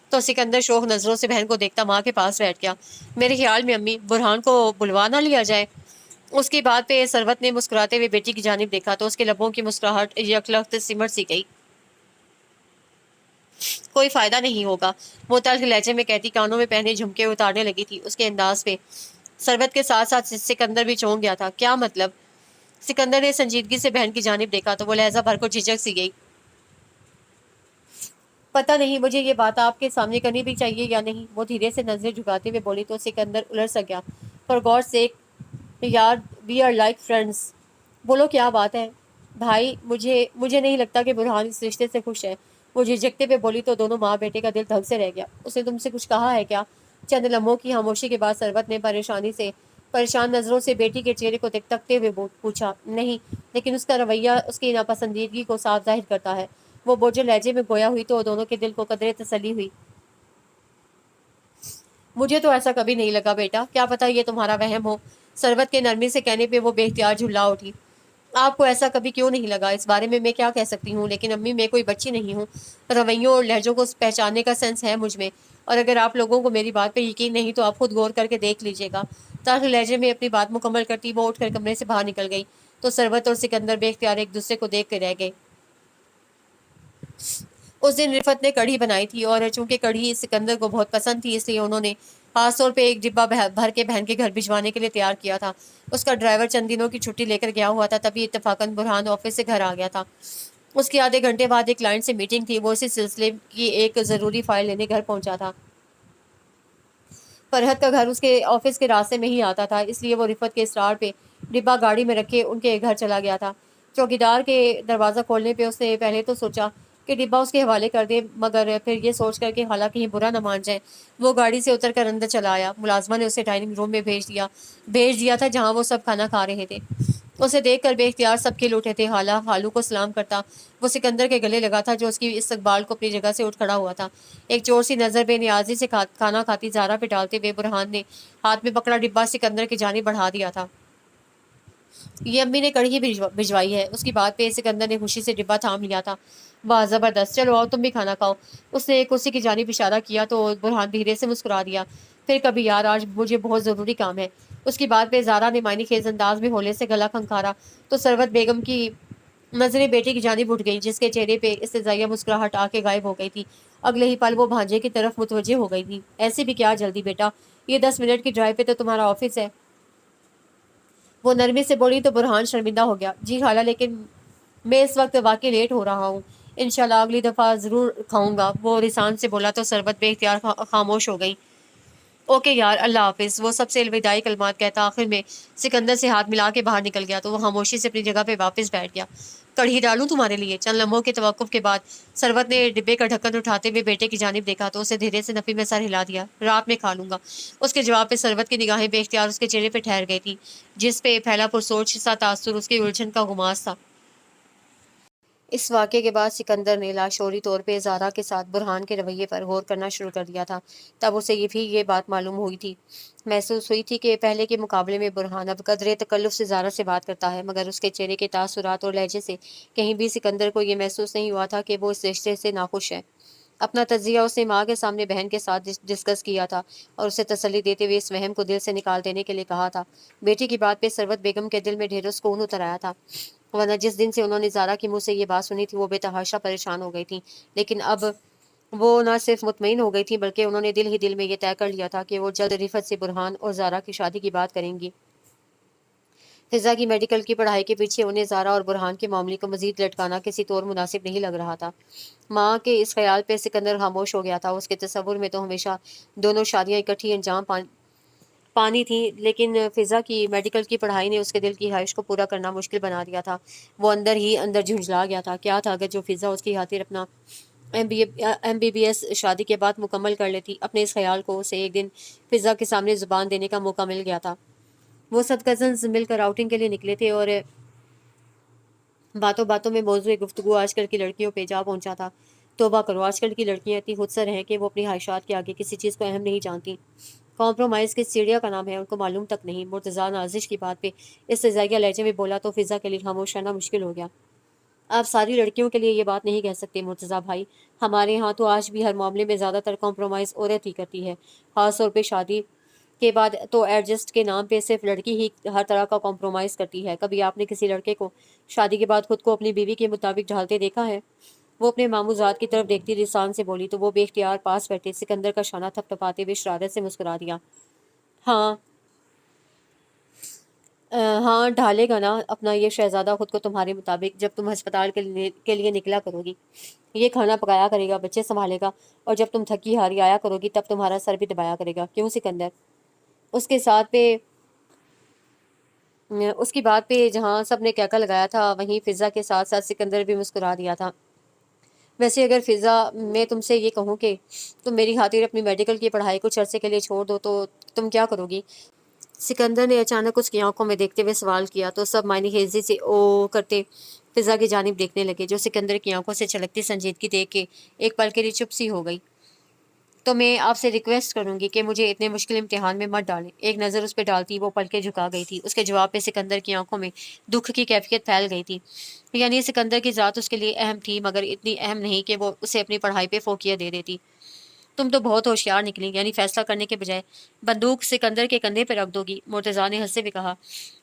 تو سکندر شوق نظروں سے بہن کو دیکھتا ماں کے پاس بیٹھ گیا۔ میرے خیال میں امی برہان کو بلوا نہ لیا جائے؟ اس کی بات پہ سروت نے مسکراتے ہوئے بیٹی کی جانب دیکھا تو اس کے لبوں کی مسکراہٹ یکلخت سمٹ سی گئی۔ کوئی فائدہ نہیں ہوگا، وہ تلخ لہجے میں کہتی کانوں میں پہنے جھمکے اتارنے لگی تھی۔ اس کے انداز پہ سروت کے ساتھ ساتھ سکندر بھی چونک گیا تھا۔ کیا مطلب؟ سکندر نے سنجیدگی سے بہن کی جانب دیکھا تو وہ لہجہ بھر کو جھجک سی گئی۔ پتہ نہیں مجھے یہ بات آپ کے سامنے کرنی بھی چاہیے یا نہیں، وہ دھیرے سے نظریں جھکاتے ہوئے بولی تو سکندر الجھ سا گیا۔ فار گاڈ سیک یار، وی آر لائک فرینڈس۔ بولو کیا بات ہے بھائی؟ مجھے نہیں لگتا کہ برہان اس رشتے سے خوش ہے، وہ جھجکتے ہوئے بولی تو دونوں ماں بیٹے کا دل دھک سے رہ گیا۔ اس نے تم سے کچھ کہا ہے کیا؟ چند لمحوں کی خاموشی کے بعد سروت نے پریشان نظروں سے بیٹی کے چہرے کو تکتے ہوئے پوچھا۔ نہیں، لیکن اس کا رویہ اس کی ناپسندیدگی کو صاف ظاہر کرتا ہے۔ وہ بوجھل لہجے میں گویا ہوئی تو دونوں کے دل کو قدرے تسلی ہوئی۔ مجھے تو ایسا کبھی نہیں لگا بیٹا، کیا پتہ یہ تمہارا وہم ہو؟ سروت کے نرمی سے کہنے پہ وہ بے اختیار جھلا اٹھی۔ آپ کو ایسا کبھی کیوں نہیں لگا؟ اس بارے میں کیا کہہ سکتی ہوں، لیکن امی میں کوئی بچی نہیں ہوں، رویوں اور لہجوں کو پہچاننے کا سینس ہے مجھ میں، اور اگر آپ لوگوں کو میری بات پہ یقین نہیں تو آپ خود غور کر کے دیکھ لیجیے گا۔ تلخ لہجے میں اپنی بات مکمل کرتی وہ اٹھ کر کمرے سے باہر نکل گئی تو سروت اور سکندر بے اختیار ایک دوسرے کو دیکھ کے رہ گئے۔ اس دن رفت نے کڑھی بنائی تھی اور چونکہ کڑھی سکندر کو بہت پسند تھی اس لیے انہوں نے خاص طور پہ ایک ڈبہ بھر کے بہن کے گھر بھجوانے کے لیے تیار کیا تھا۔ اس کا ڈرائیور چند دنوں کی چھٹی لے کر گیا ہوا تھا، تبھی اتفاقاً برہان آفس سے گھر آ گیا تھا۔ اس کی آدھے گھنٹے بعد ایک کلائنٹ سے میٹنگ تھی، وہ اسی سلسلے کی ایک ضروری فائل لینے گھر پہنچا تھا۔ فرحت کا گھر اس کے آفس کے راستے میں ہی آتا تھا، اس لیے وہ رفت کے اصرار پہ ڈبہ گاڑی میں رکھ کے ان کے گھر چلا گیا تھا۔ چوکیدار کے دروازہ کھولنے پہ اس نے پہلے تو سوچا کہ ڈبہ اس کے حوالے کر دے، مگر پھر یہ سوچ کر کہ خالہ کہیں برا نہ مان جائے، وہ گاڑی سے اتر کر اندر چلا آیا۔ ملازمہ نے اسے ڈائننگ روم میں بھیج دیا تھا جہاں وہ سب کھانا کھا رہے تھے۔ اسے دیکھ کر بے اختیار سب کھل اٹھے تھے۔ خالو کو سلام کرتا وہ سکندر کے گلے لگا تھا جو اس کی استقبال کو اپنی جگہ سے اٹھ کھڑا ہوا تھا۔ ایک چور سی نظر بے نیازی سے کھانا کھاتی زہرا پہ ڈالتے ہوئے برہان نے ہاتھ میں پکڑا ڈبہ سکندر کی جانب بڑھا دیا تھا۔ یہ امی نے کڑھی بھجوائی ہے۔ اس کی بات پہ سکندر نے خوشی سے ڈبہ تھام لیا تھا۔ واہ زبردست، چلو آؤ تم بھی کھانا کھاؤ۔ اس نے کرسی کی جانب اشارہ کیا تو برہان دھیرے سے مسکرا دیا۔ پھر کبھی یار، آج مجھے بہت ضروری کام ہے۔ اس کی بات پہ زارا نے معنی خیز انداز میں ہولے سے گلا کھنکھارا تو سروت بیگم کی نظریں بیٹے کی جانب اٹھ گئی، جس کے چہرے پہ استزائیہ مسکراہٹ آ کے غائب ہو گئی تھی۔ اگلے ہی پل وہ بھانجے کی طرف متوجہ ہو گئی تھی۔ ایسے بھی کیا جلدی بیٹا، یہ 10 منٹ کی ڈرائیو پہ تو تمہارا آفس ہے۔ وہ نرمی سے بولی تو برہان شرمندہ ہو گیا۔ جی خالہ، لیکن میں اس وقت واقعی لیٹ ہو رہا ہوں۔ انشاءاللہ اگلی دفعہ ضرور کھاؤں گا، وہ رسان سے بولا تو سربت بے اختیار خاموش ہو گئی۔ اوکے یار، اللہ حافظ، وہ سب سے الوداعی کلمات کہتا آخر میں سکندر سے ہاتھ ملا کے باہر نکل گیا تو وہ خاموشی سے اپنی جگہ پہ واپس بیٹھ گیا۔ کڑھی ڈالوں تمہارے لیے؟ چند لمحوں کے توقف کے بعد سربت نے ڈبے کا ڈھکن اٹھاتے ہوئے بیٹے کی جانب دیکھا تو اسے دھیرے سے نفی میں سر ہلا دیا۔ رات میں کھا لوں گا۔ اس کے جواب پہ سربت کی نگاہیں بے اختیار اس کے چہرے پہ ٹھہر گئی تھی، جس پہ پھیلا پرسوچ سا تاثر اس کی الجھن کا گماس تھا۔ اس واقعے کے بعد سکندر نے لاشعوری طور پہ زارا کے ساتھ برہان کے رویے پر غور کرنا شروع کر دیا تھا۔ تب اسے یہ بات معلوم ہوئی تھی، محسوس ہوئی تھی کہ پہلے کے مقابلے میں برہان اب قدرے تکلف سے زارا سے بات کرتا ہے، مگر اس کے چہرے کے تاثرات اور لہجے سے کہیں بھی سکندر کو یہ محسوس نہیں ہوا تھا کہ وہ اس رشتے سے ناخوش ہے۔ اپنا تجزیہ اس نے ماں کے سامنے بہن کے ساتھ ڈسکس کیا تھا اور اسے تسلی دیتے ہوئے اس وہم کو دل سے نکال دینے کے لیے کہا تھا۔ بیٹی کی بات پہ سروت بیگم کے دل میں ڈھیروں سکون اتر آیا تھا، ورنہ جس دن سے انہوں نے زارا کے منہ سے یہ بات سنی تھی وہ بے تحاشا پریشان ہو گئی تھیں۔ لیکن اب وہ نہ صرف مطمئن ہو گئی تھی بلکہ انہوں نے دل ہی دل میں یہ طے کر لیا تھا کہ وہ جلد رفت سے برہان اور زارا کی شادی کی بات کریں گی۔ فضا کی میڈیکل کی پڑھائی کے پیچھے انہیں زارا اور برہان کے معاملے کو مزید لٹکانا کسی طور مناسب نہیں لگ رہا تھا۔ ماں کے اس خیال پہ سکندر خاموش ہو گیا تھا۔ اس کے تصور میں تو ہمیشہ دونوں شادیاں اکٹھی انجام پانی تھیں، لیکن فضا کی میڈیکل کی پڑھائی نے اس کے دل کی خواہش کو پورا کرنا مشکل بنا دیا تھا۔ وہ اندر ہی اندر جھنجھلا گیا تھا۔ کیا تھا اگر جو فضا اس کی خاطر اپنا MBBS شادی کے بعد مکمل کر لیتی؟ اپنے اس خیال کو اسے ایک دن فضا کے سامنے زبان دینے کا موقع مل گیا تھا۔ وہ سب کزنز مل کر آؤٹنگ کے لیے نکلے تھے اور باتوں باتوں میں موضوع گفتگو آج کل کی لڑکیوں پہ جا پہنچا تھا۔ توبہ کرو، آج کل کی لڑکیاں اتنی خود سر ہیں کہ وہ اپنی خواہشات کے آگے کسی چیز کو اہم نہیں جانتی۔ کمپرومائز کس چڑیا کا نام ہے ان کو معلوم تک نہیں۔ مرتضیٰ نازش کی بات پہ استزائیہ لہجے میں بولا تو فضا کے لیے خاموش رہنا مشکل ہو گیا۔ آپ ساری لڑکیوں کے لیے یہ بات نہیں کہہ سکتے مرتضیٰ بھائی، ہمارے ہاں تو آج بھی ہر معاملے میں زیادہ تر کمپرومائز عورت ہی کرتی ہے، خاص طور پہ شادی کے بعد تو ایڈجسٹ کے نام پہ صرف لڑکی ہی ہر طرح کا کمپرومائز کرتی ہے۔ کبھی آپ نے کسی لڑکے کو شادی کے بعد خود کو اپنی بیوی کے مطابق ڈھالتے دیکھا ہے؟ وہ اپنے ماموزات کی طرف دیکھتی رسان سے بولی تو وہ بے اختیار پاس بیٹھے سکندر کا شانہ تھپ تھپاتے ہوئے شرارت سے مسکرا دیا۔ ہاں ہاں، ڈھالے گا نا اپنا یہ شہزادہ خود کو تمہارے مطابق، جب تم ہسپتال کے لیے نکلا کرو گی یہ کھانا پکایا کرے گا، بچے سنبھالے گا، اور جب تم تھکی ہاری آیا کرو گی تب تمہارا سر بھی دبایا کرے گا۔ کیوں سکندر؟ اس کے ساتھ پہ اس کی بات پہ جہاں سب نے کہکا لگایا تھا وہیں فضا کے ساتھ ساتھ سکندر بھی مسکرا دیا تھا۔ ویسے اگر فضا میں تم سے یہ کہوں کہ تم میری خاطر اپنی میڈیکل کی پڑھائی کچھ عرصے کے لیے چھوڑ دو تو تم کیا کرو گی؟ سکندر نے اچانک اس کی آنکھوں میں دیکھتے ہوئے سوال کیا تو سب معنی خیزی سے او کرتے فضا کی جانب دیکھنے لگے، جو سکندر کی آنکھوں سے چھلکتی سنجیدگی دیکھ کے ایک پل کے لیے چپ سی ہو گئی۔ تو میں آپ سے ریکویسٹ کروں گی کہ مجھے اتنے مشکل امتحان میں مت ڈالیں۔ ایک نظر اس پہ ڈالتی وہ پلکیں جھکا گئی تھی۔ اس کے جواب پہ سکندر کی آنکھوں میں دکھ کی کیفیت پھیل گئی تھی، یعنی سکندر کی ذات اس کے لیے اہم تھی مگر اتنی اہم نہیں کہ وہ اسے اپنی پڑھائی پہ فوقیت دے دیتی۔ تم تو بہت ہوشیار نکلی، یعنی فیصلہ کرنے کے بجائے بندوق سکندر کے کندھے پہ رکھ دو گی، مرتضیٰ نے ہنستے ہوئے کہا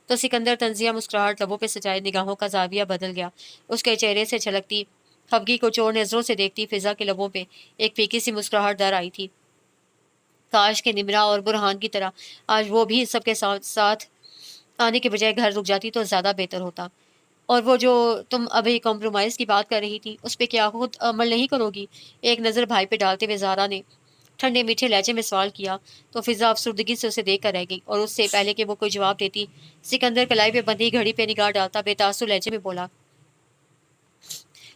تو سکندر طنزیہ مسکراہٹ لبوں پہ سجائے نگاہوں کا زاویہ بدل گیا۔ اس کے چہرے سے چھلکتی خفگی کو چور نظروں سے دیکھتی فضا کے لبوں پہ ایک پھیکی سی مسکراہٹ در آئی تھی۔ کاش کے نمرا اور برہان کی طرح آج وہ بھی سب کے ساتھ آنے کے بجائے گھر رک جاتی تو زیادہ بہتر ہوتا۔ اور وہ جو تم ابھی کمپرومائز کی بات کر رہی تھی اس پہ کیا خود عمل نہیں کرو گی؟ ایک نظر بھائی پہ ڈالتے ہوئے زارا نے ٹھنڈے میٹھے لہجے میں سوال کیا تو فضا افسردگی سے اسے دیکھ کر رہ گئی، اور اس سے پہلے کہ وہ کوئی جواب دیتی سکندر کلائی پہ بندھی گھڑی پہ نگاہ ڈالتا بے تاثر لہجے میں بولا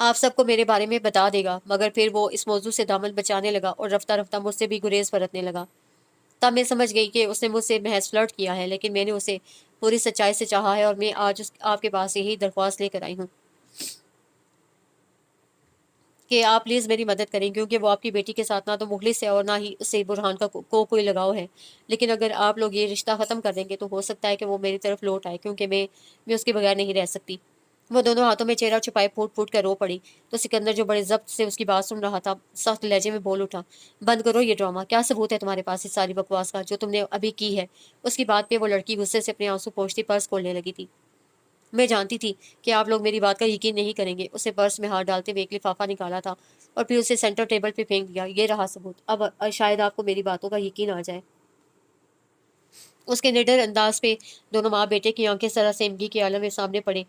آپ سب کو میرے بارے میں بتا دے گا۔ مگر پھر وہ اس موضوع سے دامن بچانے لگا اور رفتہ رفتہ مجھ سے بھی گریز برتنے لگا۔ تب میں سمجھ گئی کہ اس نے مجھ سے محض فلرٹ کیا ہے، لیکن میں نے اسے پوری سچائی سے چاہا ہے، اور میں آج آپ کے پاس یہی درخواست لے کر آئی ہوں کہ آپ پلیز میری مدد کریں، کیونکہ وہ آپ کی بیٹی کے ساتھ نہ تو مخلص ہے اور نہ ہی اسے برہان کو کوئی لگاؤ ہے۔ لیکن اگر آپ لوگ یہ رشتہ ختم کر دیں گے تو ہو سکتا ہے کہ وہ میری طرف لوٹ آئے، کیونکہ میں اس کے بغیر نہیں رہ سکتی۔ وہ دونوں ہاتھوں میں چہرہ چھپائے پھوٹ پھوٹ کر رو پڑی تو سکندر، جو بڑے ضبط سے اس کی بات سن رہا تھا، سخت لہجے میں بول اٹھا، بند کرو یہ ڈرامہ۔ کیا ثبوت ہے تمہارے پاس اس ساری بکواس کا جو تم نے ابھی کی ہے؟ اس کی بات پہ وہ لڑکی غصے سے اپنے آنسو پوچھتی پرس کھولنے لگی تھی۔ میں جانتی تھی کہ آپ لوگ میری بات کا یقین نہیں کریں گے۔ اسے پرس میں ہاتھ ڈالتے ہوئے ایک لفافہ نکالا تھا اور پھر اسے سینٹر ٹیبل پہ پھینک دیا۔ یہ رہا ثبوت، اب شاید آپ کو میری باتوں کا یقین آ جائے۔ اس کے نڈر انداز پہ دونوں ماں بیٹے کی آنکھیں سراسیمگی کے عالم میں سامنے پڑے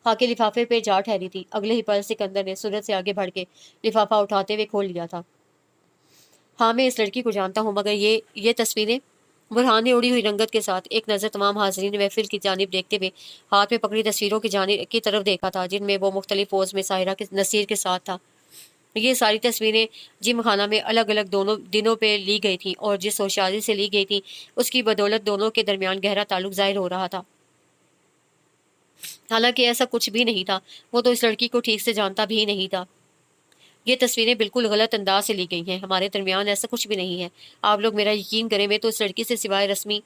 خاکے لفافے پہ جا ٹھہری تھی۔ اگلے ہی پل سکندر نے سورج سے آگے بڑھ کے لفافہ اٹھاتے ہوئے کھول لیا تھا۔ ہاں، میں اس لڑکی کو جانتا ہوں، مگر یہ تصویریں؟ برہان نے اڑی ہوئی رنگت کے ساتھ ایک نظر تمام حاضرین محفل کی جانب دیکھتے ہوئے ہاتھ میں پکڑی تصویروں کی طرف دیکھا تھا، جن میں وہ مختلف پوز میں ساحرہ کے نصیر کے ساتھ تھا۔ یہ ساری تصویریں جم خانہ میں الگ الگ دونوں دنوں پہ لی گئی تھیں، اور جس ہوشیاری سے لی گئی تھیں اس کی بدولت دونوں کے درمیان گہرا تعلق ظاہر ہو رہا تھا۔ حالانکہ ایسا کچھ بھی نہیں تھا، وہ تو اس لڑکی کو ٹھیک سے جانتا بھی نہیں تھا۔ یہ تصویریں بالکل غلط انداز سے لی گئی ہیں، ہمارے درمیان ایسا کچھ بھی نہیں ہے۔ آپ لوگ میرا یقین کریں، میں تو اس لڑکی سے سوائے رسمی…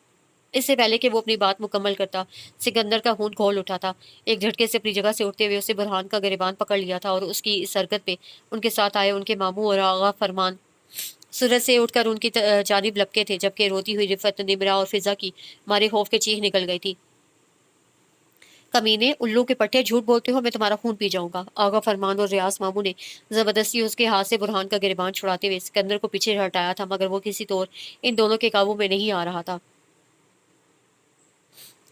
اس سے پہلے کہ وہ اپنی بات مکمل کرتا، سکندر کا خون کھول اٹھا تھا۔ ایک جھٹکے سے اپنی جگہ سے اٹھتے ہوئے اسے برہان کا گریبان پکڑ لیا تھا، اور اس کی اس حرکت پہ ان کے ساتھ آئے ان کے ماموں اور آغا فرمان سورج سے اٹھ کر ان کی جانب لپکے تھے، جبکہ روتی ہوئی رفت، نمرہ اور فضا کی مارے خوف کے چیخ نکل گئی تھی۔ کمینے، الو کے پٹھے، جھوٹ بولتے ہو، میں تمہارا خون پی جاؤں گا۔ آغا فرمان اور ریاض ماموں نے زبردستی اس کے ہاتھ سے برہان کا گریبان چھڑاتے ہوئے سکندر کو پیچھے ہٹایا تھا، مگر وہ کسی طور ان دونوں کے قابو میں نہیں آ رہا تھا۔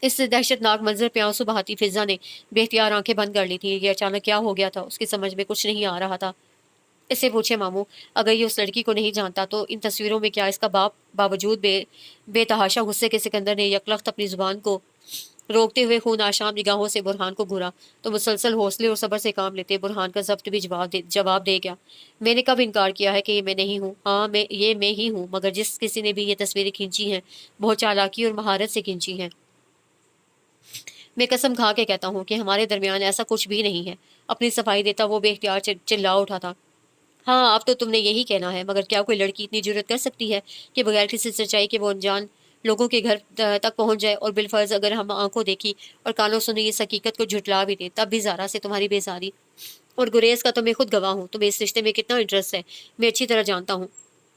اس دہشت ناک منظر پہ آنسو بہاتی فضا نے بے اختیار آنکھیں بند کر لی تھی۔ یہ اچانک کیا ہو گیا تھا، اس کی سمجھ میں کچھ نہیں آ رہا تھا۔ اس سے پوچھے ماموں، اگر یہ اس لڑکی کو نہیں جانتا تو ان تصویروں میں کیا اس کا باپ؟ باوجود بے تحاشا غصے کے سکندر نے یکلخت اپنی زبان کو روکتے ہوئے خون آشام نگاہوں سے برہان کو گھورا تو مسلسل حوصلے اور صبر سے کام لیتے برہان کا ضبط بھی جواب دے گیا، میں نے کب انکار کیا ہے کہ یہ میں نہیں ہوں؟ ہاں، یہ میں ہی ہوں، مگر جس کسی نے بھی یہ تصویریں کھینچی ہیں بہت چالاکی اور مہارت سے کھینچی ہیں۔ میں قسم کھا کے کہتا ہوں کہ ہمارے درمیان ایسا کچھ بھی نہیں ہے۔ اپنی صفائی دیتا وہ بے اختیار چلا اٹھا تھا۔ ہاں، اب تو تم نے یہی کہنا ہے، مگر کیا کوئی لڑکی اتنی جرأت کر سکتی ہے کہ بغیر کسی سچائی کے وہ انجان لوگوں کے گھر تک پہنچ جائے؟ اور بالفرض اگر ہم آنکھوں دیکھی اور کانوں سنی اس حقیقت کو جھٹلا بھی دیں، تب بھی زارا سے تمہاری بیزاری اور گریز کا تو میں خود گواہ ہوں۔ تمہیں اس رشتے میں کتنا انٹرسٹ ہے میں اچھی طرح جانتا ہوں۔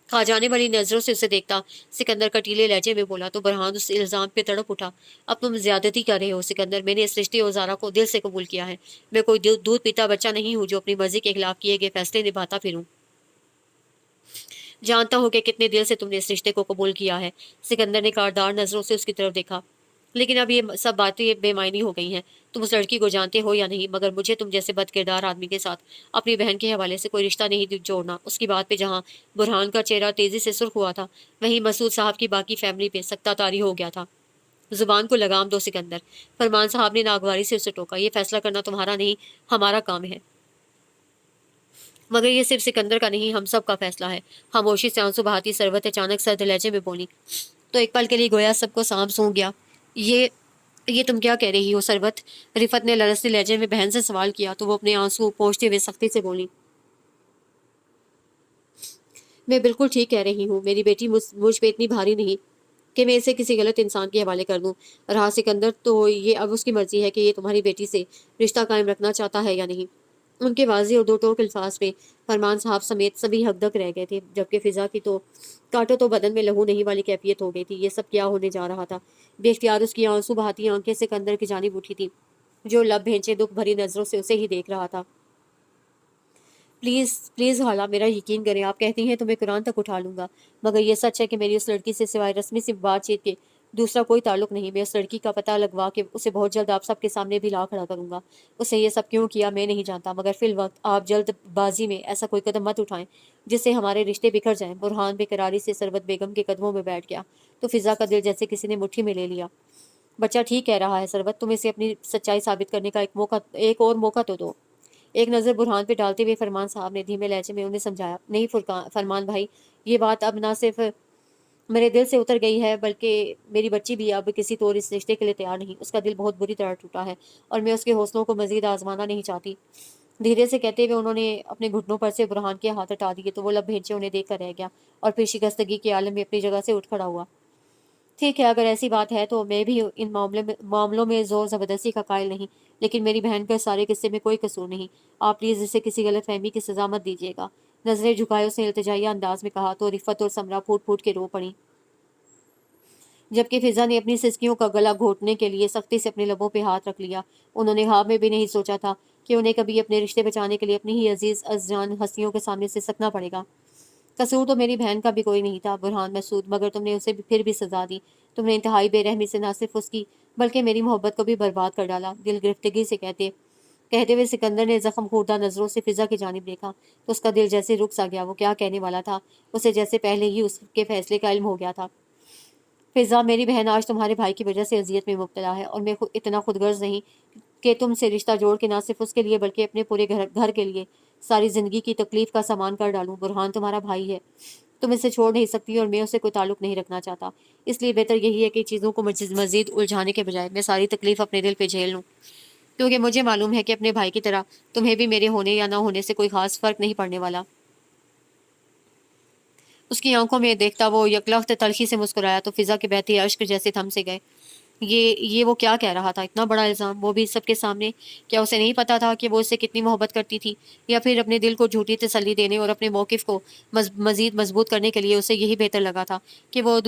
کھا جانے والی نظروں سے اسے دیکھتا سکندر کٹیلے لہجے میں بولا تو برہان اس الزام پہ تڑپ اٹھا، اب تم زیادتی کر رہے ہو سکندر، میں نے اس رشتے اور زارا کو دل سے قبول کیا ہے۔ میں کوئی دودھ پیتا بچہ نہیں ہوں جو اپنی مرضی کے خلاف کیے گئے فیصلے نبھاتا پھروں۔ جانتا ہوں کہ کتنے دل سے تم نے اس رشتے کو قبول کیا ہے۔ سکندر نے کاردار نظروں سے اس کی طرف دیکھا، لیکن اب یہ سب باتیں بے معنی ہو گئی ہیں۔ تم اس لڑکی کو جانتے ہو یا نہیں، مگر مجھے تم جیسے بد کردار آدمی کے ساتھ اپنی بہن کے حوالے سے کوئی رشتہ نہیں جوڑنا۔ اس کی بات پہ جہاں برہان کا چہرہ تیزی سے سرخ ہوا تھا، وہیں مسعود صاحب کی باقی فیملی پہ سکتہ طاری ہو گیا تھا۔ زبان کو لگام دو سکندر، فرمان صاحب نے ناگواری سے اسے ٹوکا، یہ فیصلہ کرنا تمہارا نہیں ہمارا کام ہے۔ مگر یہ صرف سکندر کا نہیں، ہم سب کا فیصلہ ہے۔ خاموشی سے آنسو بہاتی ثروت اچانک سرد لہجے میں بولی تو ایک پل کے لیے گویا سب کو سانپ سونگ گیا۔ یہ تم کیا کہہ رہی ہو ثروت؟ رفت نے لرزتے لہجے میں بہن سے سوال کیا تو وہ اپنے آنسو پوچھتے ہوئے سختی سے بولی، میں بالکل ٹھیک کہہ رہی ہوں، میری بیٹی مجھ پہ اتنی بھاری نہیں کہ میں اسے کسی غلط انسان کے حوالے کر دوں۔ رہا سکندر تو یہ اب اس کی مرضی ہے کہ یہ تمہاری بیٹی سے رشتہ قائم رکھنا چاہتا ہے یا نہیں۔ ان کے واضح اور دو ٹوک الفاظ پہ فرمان صاحب سمیت سبھی حق دک رہ گئے تھے، جبکہ فضا کی تو کاٹو تو بدن میں لہو نہیں والی کیفیت ہو گئی تھی۔ یہ سب کیا ہونے جا رہا تھا؟ بے اختیار اس کی آنسو بہاتی آنکھیں سکندر کی جانب اٹھی تھی، جو لب بھینچے دکھ بھری نظروں سے اسے ہی دیکھ رہا تھا۔ پلیز پلیز خالہ، میرا یقین کریں، آپ کہتی ہیں تو میں قرآن تک اٹھا لوں گا، مگر یہ سچ ہے کہ میری اس لڑکی سے سوائے رسمی سی بات چیت کے دوسرا کوئی تعلق نہیں۔ میں اس لڑکی کا پتہ لگوا کے اسے بہت جلد آپ سب کے سامنے بھی لا کھڑا کروں گا۔ اسے یہ سب کیوں کیا میں نہیں جانتا، مگر فی الوقت آپ جلد بازی میں ایسا کوئی قدم مت اٹھائیں جس سے ہمارے رشتے بکھر جائیں۔ برہان بے قراری سے ثروت بیگم کے قدموں میں بیٹھ گیا تو فضا کا دل جیسے کسی نے مٹھی میں لے لیا۔ بچہ ٹھیک کہہ رہا ہے ثروت، تم اسے اپنی سچائی ثابت کرنے کا ایک اور موقع تو دو۔ ایک نظر برہان پہ ڈالتے ہوئے فرمان صاحب نے دھیمے لہجے میں انہیں سمجھایا، نہیں فرمان بھائی، یہ بات اب نہ صرف میرے دل سے اتر گئی ہے بلکہ میری بچی بھی اب کسی طور اس رشتے کے لیے تیار نہیں، اس کا دل بہت بری طرح ٹوٹا ہے اور میں اس کے حوصلوں کو مزید آزمانا نہیں چاہتی۔ دھیرے سے کہتے ہوئے انہوں نے اپنے گھٹنوں پر سے برہان کے ہاتھ ہٹا دیے تو وہ لب بھینچے انہیں دیکھ کر رہ گیا اور پھر شکستگی کے عالم میں اپنی جگہ سے اٹھ کھڑا ہوا۔ ٹھیک ہے، اگر ایسی بات ہے تو میں بھی ان معاملوں میں زور زبردستی کا قائل نہیں، لیکن میری بہن کا سارے قصے میں کوئی قصور نہیں، آپ پلیز اسے کسی غلط فہمی کی سزا مت دیجیے گا۔ نظریں جھکائے اس نے التجائیہ انداز میں کہا تو رفت اور سمرا پھوٹ پھوٹ کے رو پڑی، جبکہ فضا نے اپنی سسکیوں کا گلا گھونٹنے کے لیے سختی سے اپنے لبوں پہ ہاتھ رکھ لیا۔ انہوں نے خواب میں بھی نہیں سوچا تھا کہ انہیں کبھی اپنے رشتے بچانے کے لیے اپنی ہی عزیز ازجان ہستیوں کے سامنے سے سکنا پڑے گا۔ قصور تو میری بہن کا بھی کوئی نہیں تھا برہان مسعود، مگر تم نے اسے پھر بھی سزا دی۔ تم نے انتہائی بے رحمی سے نہ صرف اس کی بلکہ میری محبت کو بھی برباد کر ڈالا۔ دل گرفتگی سے کہتے ہوئے سکندر نے زخم خوردہ نظروں سے فضا کی جانب دیکھا تو اس کا دل جیسے رک سا گیا۔ وہ کیا کہنے والا تھا، اسے جیسے پہلے ہی اس کے فیصلے کا علم ہو گیا تھا۔ فضا، میری بہن آج تمہارے بھائی کی وجہ سے اذیت میں مبتلا ہے اور میں اتنا خودغرض نہیں کہ تم سے رشتہ جوڑ کے نہ صرف اس کے لیے بلکہ اپنے پورے گھر کے لیے ساری زندگی کی تکلیف کا سامان کر ڈالوں۔ برہان تمہارا بھائی ہے، تم اسے چھوڑ نہیں سکتی اور میں اسے کوئی تعلق نہیں رکھنا چاہتا، اس لیے بہتر یہی ہے کہ چیزوں کو مزید الجھانے کے بجائے میں ساری تکلیف اپنے دل پہ جھیل لوں، کیونکہ مجھے معلوم ہے کہ اپنے بھائی کی طرح تمہیں بھی میرے ہونے یا نہ ہونے سے کوئی خاص فرق نہیں پڑنے والا۔ اس کی آنکھوں میں دیکھتا وہ یکلخت تلخی سے مسکرایا تو فضا کے بہتے اشک جیسے تھم سے گئے۔ یہ وہ کیا کہہ رہا تھا، اتنا بڑا الزام، وہ بھی سب کے سامنے؟ کیا اسے نہیں پتا تھا کہ وہ اس سے کتنی محبت کرتی تھی، یا پھر اپنے دل کو جھوٹی تسلی دینے اور اپنے موقف کو مزید مضبوط کرنے کے لیے اسے یہی بہتر لگا تھا کہ وہ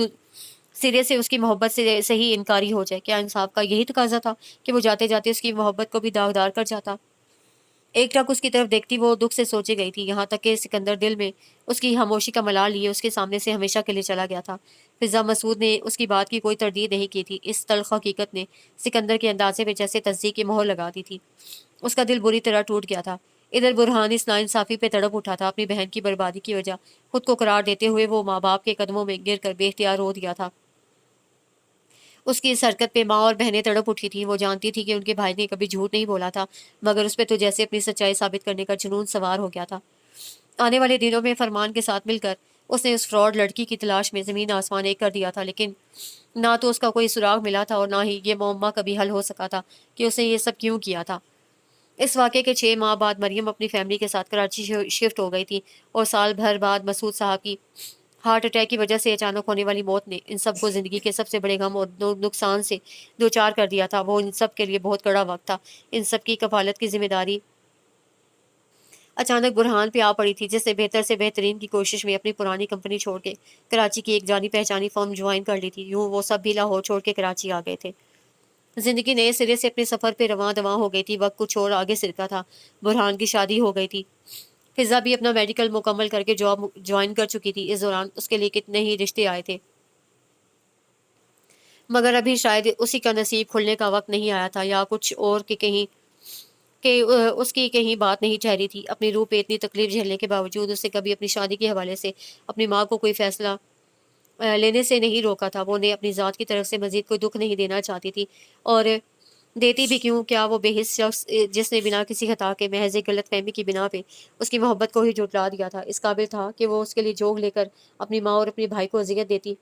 سرے سے اس کی محبت سے ہی انکاری ہو جائے؟ کیا انصاف کا یہی تقاضا تھا کہ وہ جاتے جاتے اس کی محبت کو بھی داغدار کر جاتا؟ ایک ٹک اس کی طرف دیکھتی وہ دکھ سے سوچے گئی تھی، یہاں تک کہ سکندر دل میں اس کی خاموشی کا ملال لیے اس کے سامنے سے ہمیشہ کے لیے چلا گیا تھا۔ فضا مسعود نے اس کی بات کی کوئی تردید نہیں کی تھی، اس تلخ حقیقت نے سکندر کے اندازے پہ جیسے تصدیق کی مہر لگا دی تھی۔ اس کا دل بری طرح ٹوٹ گیا تھا۔ ادھر برہان اس ناانصافی پہ تڑپ اٹھا تھا، اپنی بہن کی بربادی کی وجہ خود کو قرار دیتے ہوئے وہ ماں باپ کے قدموں میں گر کر بے اختیار رو دیا تھا۔ اس کی اس حرکت پہ ماں اور بہنیں تڑپ اٹھی تھیں۔ وہ جانتی تھی کہ ان کے بھائی نے کبھی جھوٹ نہیں بولا تھا، مگر اس پہ تو جیسے اپنی سچائی ثابت کرنے کا جنون سوار ہو گیا تھا۔ آنے والے دنوں میں فرمان کے ساتھ مل کر اس نے اس فراڈ لڑکی کی تلاش میں زمین آسمان ایک کر دیا تھا، لیکن نہ تو اس کا کوئی سراغ ملا تھا اور نہ ہی یہ معمہ کبھی حل ہو سکا تھا کہ اس نے یہ سب کیوں کیا تھا۔ اس واقعے کے 6 ماہ بعد مریم اپنی فیملی کے ساتھ کراچی شفٹ ہو گئی تھی اور سال بھر بعد مسعود صاحب کی ہارٹ اٹیک کی وجہ سے اچانک ہونے والی موت نے ان سب کو زندگی کے سب سے بڑے غم اور نقصان سے دوچار کر دیا تھا۔ وہ ان سب کے لیے بہت کڑا وقت تھا۔ ان سب کی کفالت کی ذمہ داری اچانک برہان پہ آ پڑی تھی، جس نے بہتر سے بہترین کی کوشش میں اپنی پرانی کمپنی چھوڑ کے کراچی کی ایک جانی پہچانی فرم جوائن کر لی تھی۔ یوں وہ سب بھی لاہور چھوڑ کے کراچی آ گئے تھے۔ زندگی نئے سرے سے اپنے سفر پہ رواں دواں ہو گئی تھی۔ وقت کچھ اور آگے سرکا تھا۔ برہان کی شادی ہو گئی تھی، فضا بھی اپنا میڈیکل مکمل کر کے جاب جوائن کر چکی تھی۔ اس دوران اس کے لیے کتنے ہی رشتے آئے تھے، مگر ابھی شاید اسی کا نصیب کھلنے کا وقت نہیں آیا تھا، یا کچھ اور کہ اس کی کہیں بات نہیں ٹھہری تھی۔ اپنی روح پہ اتنی تکلیف جھیلنے کے باوجود اسے کبھی اپنی شادی کے حوالے سے اپنی ماں کو کوئی فیصلہ لینے سے نہیں روکا تھا۔ وہ انہیں اپنی ذات کی طرف سے مزید کوئی دکھ نہیں دینا چاہتی تھی، اور دیتی بھی کیوں؟ کیا وہ بے حس شخص جس نے بنا کسی خطا کے محض ایک غلط فہمی کی بنا پہ اس کی محبت کو ہی جھٹلا دیا تھا، اس قابل تھا کہ وہ اس کے لیے جوگ لے کر اپنی ماں اور اپنے بھائی کو اذیت دیتی؟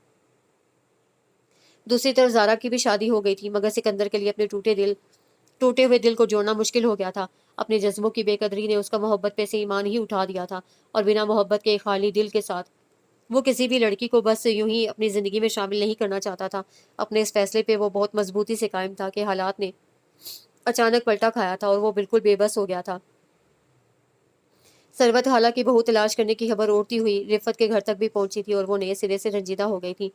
دوسری طرف زارا کی بھی شادی ہو گئی تھی، مگر سکندر کے لیے اپنے ٹوٹے ہوئے دل کو جوڑنا مشکل ہو گیا تھا۔ اپنے جذبوں کی بے قدری نے اس کا محبت پہ سے ایمان ہی اٹھا دیا تھا، اور بنا محبت کے خالی دل کے ساتھ وہ کسی بھی لڑکی کو بس یوں ہی اپنی زندگی میں شامل نہیں کرنا چاہتا تھا۔ اپنے اس فیصلے پہ وہ بہت مضبوطی سے قائم تھا کہ حالات نے اچانک پلٹا کھایا تھا اور وہ بالکل بے بس ہو گیا تھا۔ ثروت حالانکہ بہو تلاش کرنے کی خبر اوڑھتی ہوئی رفت کے گھر تک بھی پہنچی تھی اور وہ نئے سرے سے رنجیدہ ہو گئی تھی،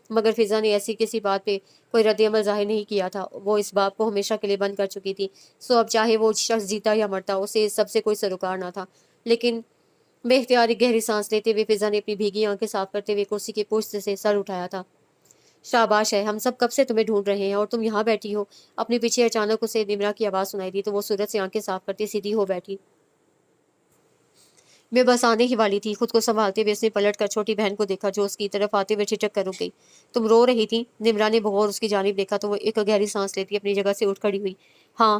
مگر فضا نے ایسی کسی بات پہ کوئی رد عمل ظاہر نہیں کیا تھا۔ وہ اس باب کو ہمیشہ کے لیے بند کر چکی تھی، سو اب چاہے وہ شخص جیتا یا مرتا اسے اس سب سے کوئی سروکار نہ تھا۔ لیکن بے اختیاری گہری سانس لیتے ہوئے فضا نے اپنی بھیگی آنکھیں صاف کرتے ہوئے کرسی کی پشت سے سر اٹھایا تھا۔ شاباش ہے، ہم سب کب سے تمہیں ڈھونڈ رہے ہیں اور تم یہاں بیٹھی ہو۔ اپنے پیچھے اچانک اسے نمرا کی آواز سنائی دی تو وہ سورج سے آنکھیں صاف کرتی سیدھی ہو بیٹھی۔ میں بس آنے ہی والی تھی۔ خود کو سنبھالتے ہوئے اس نے پلٹ کر چھوٹی بہن کو دیکھا جو اس کی طرف آتے ہوئے ٹھٹک کر رک گئی۔ تم رو رہی تھی؟ نمرا نے بغور اس کی جانب دیکھا تو وہ ایک گہری سانس لیتی اپنی جگہ سے اٹھ کھڑی ہوئی۔ ہاں،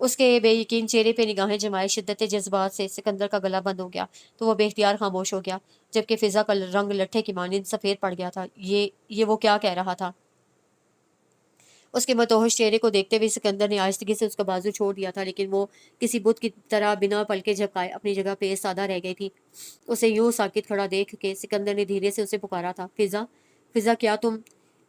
اس کے بے یقین چہرے پہ نگاہیں جمائے شدت جذبات سے سکندر کا گلا بند ہو گیا تو وہ بے اختیار خاموش ہو گیا، جبکہ فضا کا رنگ لٹھے کی مانند سفید پڑ گیا تھا۔ یہ وہ کیا کہہ رہا تھا؟ اس کے متوحش چہرے کو دیکھتے ہوئے سکندر نے آہستگی سے اس کا بازو چھوڑ دیا تھا، لیکن وہ کسی بت کی طرح بنا پلکے جھپکائے اپنی جگہ پہ سادہ رہ گئی تھی۔ اسے یوں ساکت کھڑا دیکھ کے سکندر نے دھیرے سے اسے پکارا تھا، فضا، فضا کیا تم؟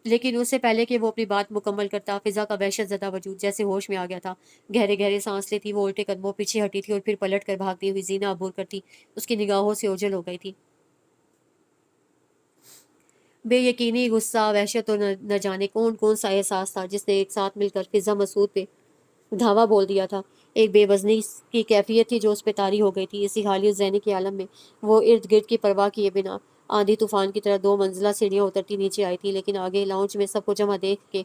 لیکن اس سے پہلے کہ وہ اپنی بات مکمل کرتا، فضا کا وحشت زدہ وجود جیسے ہوش میں آ گیا تھا۔ گہرے گہرے سانس لیتی وہ الٹے قدموں پیچھے ہٹی تھی اور پھر پلٹ کر بھاگتی ہوئی زینہ عبور کرتی اس کی نگاہوں سے اوجھل ہو گئی تھی۔ بے یقینی، غصہ، وحشت اور نہ جانے کون کون سا احساس تھا جس نے ایک ساتھ مل کر فضا مسعود پہ دھاوا بول دیا تھا۔ ایک بے وزنی کی کیفیت تھی جو اس پہ طاری ہو گئی تھی۔ اسی حالی ذہنی کے عالم میں وہ ارد گرد کی پرواہ کیے بنا آندھی طوفان کی طرح 2 منزلہ سیڑھیاں اترتی نیچے آئی تھی، لیکن آگے لاؤنج میں سب کو جمع دیکھ کے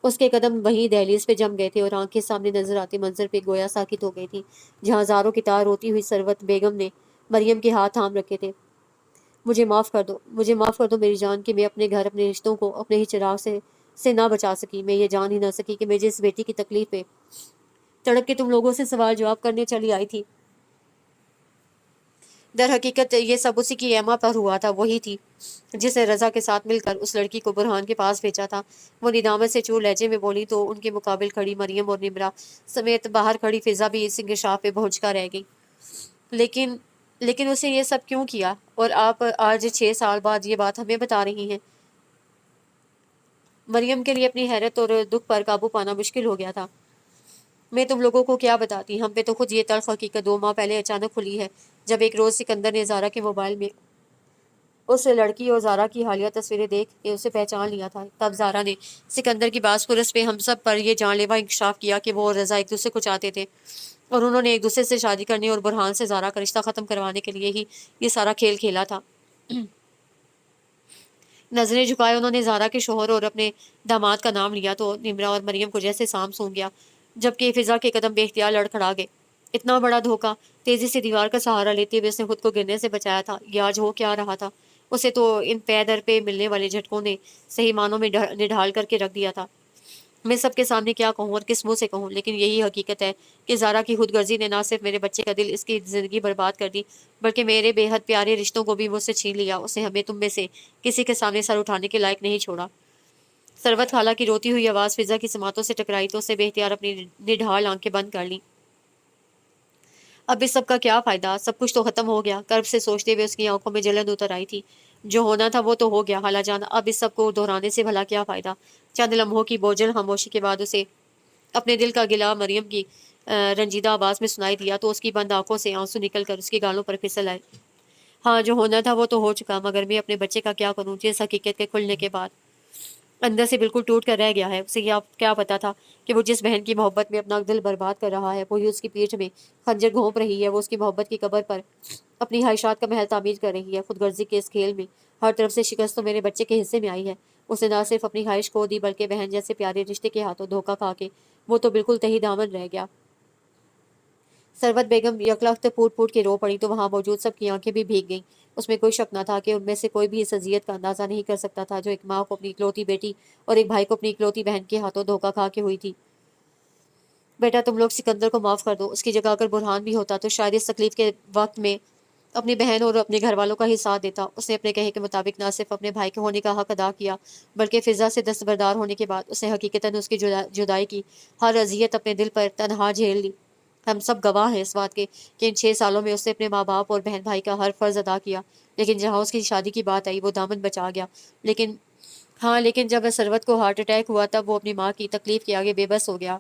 اس کے قدم وہیں دہلیز پہ جم گئے تھے اور آنکھیں سامنے نظر آتے منظر پہ گویا ساکت ہو گئی تھی، جہاں ہزاروں کی طار روتی ہوئی سروت بیگم نے مریم کے ہاتھ تھام رکھے تھے۔ مجھے معاف کر دو، مجھے معاف کر دو میری جان کہ میں اپنے گھر، اپنے رشتوں کو اپنے ہی چراغ سے نہ بچا سکی۔ میں یہ جان ہی نہ سکی کہ میں جس بیٹی کی تکلیف پہ تڑپ کے تم لوگوں سے سوال جواب کرنے چلی آئی تھی، در حقیقت یہ سب اسی کی ایما پر ہوا تھا۔ وہی تھی جس نے رضا کے ساتھ مل کر اس لڑکی کو برہان کے پاس بھیجا تھا۔ وہ ندامت سے چور لہجے میں بولی تو ان کے مقابل کھڑی مریم اور نمرا سمیت باہر کھڑی فضا بھی اس انکشاف پہ بہچکا رہ گئی۔ لیکن اسے یہ سب کیوں کیا؟ اور آپ آج 6 سال بعد یہ بات ہمیں بتا رہی ہیں؟ مریم کے لیے اپنی حیرت اور دکھ پر قابو پانا مشکل ہو گیا تھا۔ میں تم لوگوں کو کیا بتاتی، ہم پہ تو خود یہ تلخ حقیقت 2 ماہ پہلے اچانک کھلی ہے، جب ایک روز سکندر نے زارا کے موبائل میں اس لڑکی اور زارا کی حالیہ تصویریں دیکھ کے اسے پہچان لیا تھا۔ تب زارا نے سکندر کی باس پرس پہ ہم سب پر یہ جان لیوا انکشاف کیا کہ وہ اور رضا ایک دوسرے کو چاہتے تھے اور انہوں نے ایک دوسرے سے شادی کرنے اور برہان سے زارا کا رشتہ ختم کروانے کے لیے ہی یہ سارا کھیل کھیلا تھا۔ نظریں جھکائے انہوں نے زارا کے شوہر اور اپنے داماد کا نام لیا تو نمرا اور مریم کو جیسے سام سونگ گیا، جبکہ فضا کے قدم بے اختیار لڑکھڑا گئے۔ اتنا بڑا دھوکہ! تیزی سے دیوار کا سہارا لیتے ہوئے اس نے خود کو گرنے سے بچایا تھا۔ یہ آج ہو کیا رہا تھا؟ اسے تو ان پے در پہ ملنے والے جھٹکوں نے صحیح معنوں میں نڈھال کر کے رکھ دیا تھا۔ میں سب کے سامنے کیا کہوں اور کس منہ سے کہوں، لیکن یہی حقیقت ہے کہ زارا کی خود غرضی نے نہ صرف میرے بچے کا دل، اس کی زندگی برباد کر دی، بلکہ میرے بے حد پیارے رشتوں کو بھی مجھ سے چھین لیا۔ اس نے ہمیں تم میں سے کسی کے سامنے سر اٹھانے کے لائق نہیں چھوڑا۔ ثروت خالہ کی روتی ہوئی آواز فضا کی سماعتوں سے ٹکرائی تو اس نے بے اختیار اپنی نڈھال آنکھیں بند کر لیں۔ اب اس سب کا کیا فائدہ؟ سب کچھ تو ختم ہو گیا۔ کرب سے سوچتے ہوئے اس کی آنکھوں میں جلن اتر آئی تھی۔ جو ہونا تھا وہ تو ہو گیا خالہ جان، اب اس سب کو دہرانے سے بھلا کیا فائدہ؟ چند لمحوں کی بوجھل خاموشی کے بعد اسے اپنے دل کا گلا مریم کی رنجیدہ آواز میں سنائی دیا تو اس کی بند آنکھوں سے آنسو نکل کر اس کی گالوں پر پھسل آئے۔ ہاں، جو ہونا تھا وہ تو ہو چکا، مگر میں اپنے بچے کا کیا کروں جس حقیقت کے کھلنے کے بعد اندر سے بالکل ٹوٹ کر رہ گیا ہے۔ اسے کیا پتا تھا کہ وہ جس بہن کی محبت میں اپنا دل برباد کر رہا ہے وہی اس کی پیٹھ میں خنجر گھونپ رہی ہے۔ وہ اس کی محبت کی قبر پر اپنی خواہشات کا محل تعمیر کر رہی ہے۔ خود غرضی کے اس کھیل میں ہر طرف سے شکست تو میرے بچے کے حصے میں آئی ہے۔ اس نے نہ صرف اپنی خواہش کھو دی بلکہ بہن جیسے پیارے رشتے کے ہاتھوں دھوکہ کھا کے وہ تو بالکل تہی دامن رہ گیا۔ ثروت بیگم یکلخت پھوٹ پھوٹ کے رو پڑی تو وہاں موجود سب کی آنکھیں بھی بھیگ گئیں۔ اس میں کوئی شک نہ تھا کہ ان میں سے کوئی بھی اس اذیت کا اندازہ نہیں کر سکتا تھا جو ایک ماں کو اپنی اکلوتی بیٹی اور ایک بھائی کو اپنی اکلوتی بہن کے ہاتھوں دھوکہ کھا کے ہوئی تھی۔ بیٹا، تم لوگ سکندر کو معاف کر دو۔ اس کی جگہ اگر برہان بھی ہوتا تو شاید اس تکلیف کے وقت میں اپنی بہن اور اپنے گھر والوں کا ہی ساتھ دیتا۔ اس نے اپنے کہے کے مطابق نہ صرف اپنے بھائی کے ہونے کا حق ادا کیا بلکہ فضا سے دستبردار ہونے کے بعد اس نے حقیقتاً اس کی جدائی کی ہر اذیت اپنے دل پر تنہا جھیل لی۔ ہم سب گواہ ہیں اس بات کے کہ ان 6 سالوں میں اس نے اپنے ماں باپ اور بہن بھائی کا ہر فرض ادا کیا، لیکن جہاں اس کی شادی کی بات آئی وہ دامن بچا گیا۔ لیکن جب ثروت کو ہارٹ اٹیک ہوا تب وہ اپنی ماں کی تکلیف کے آگے بے بس ہو گیا۔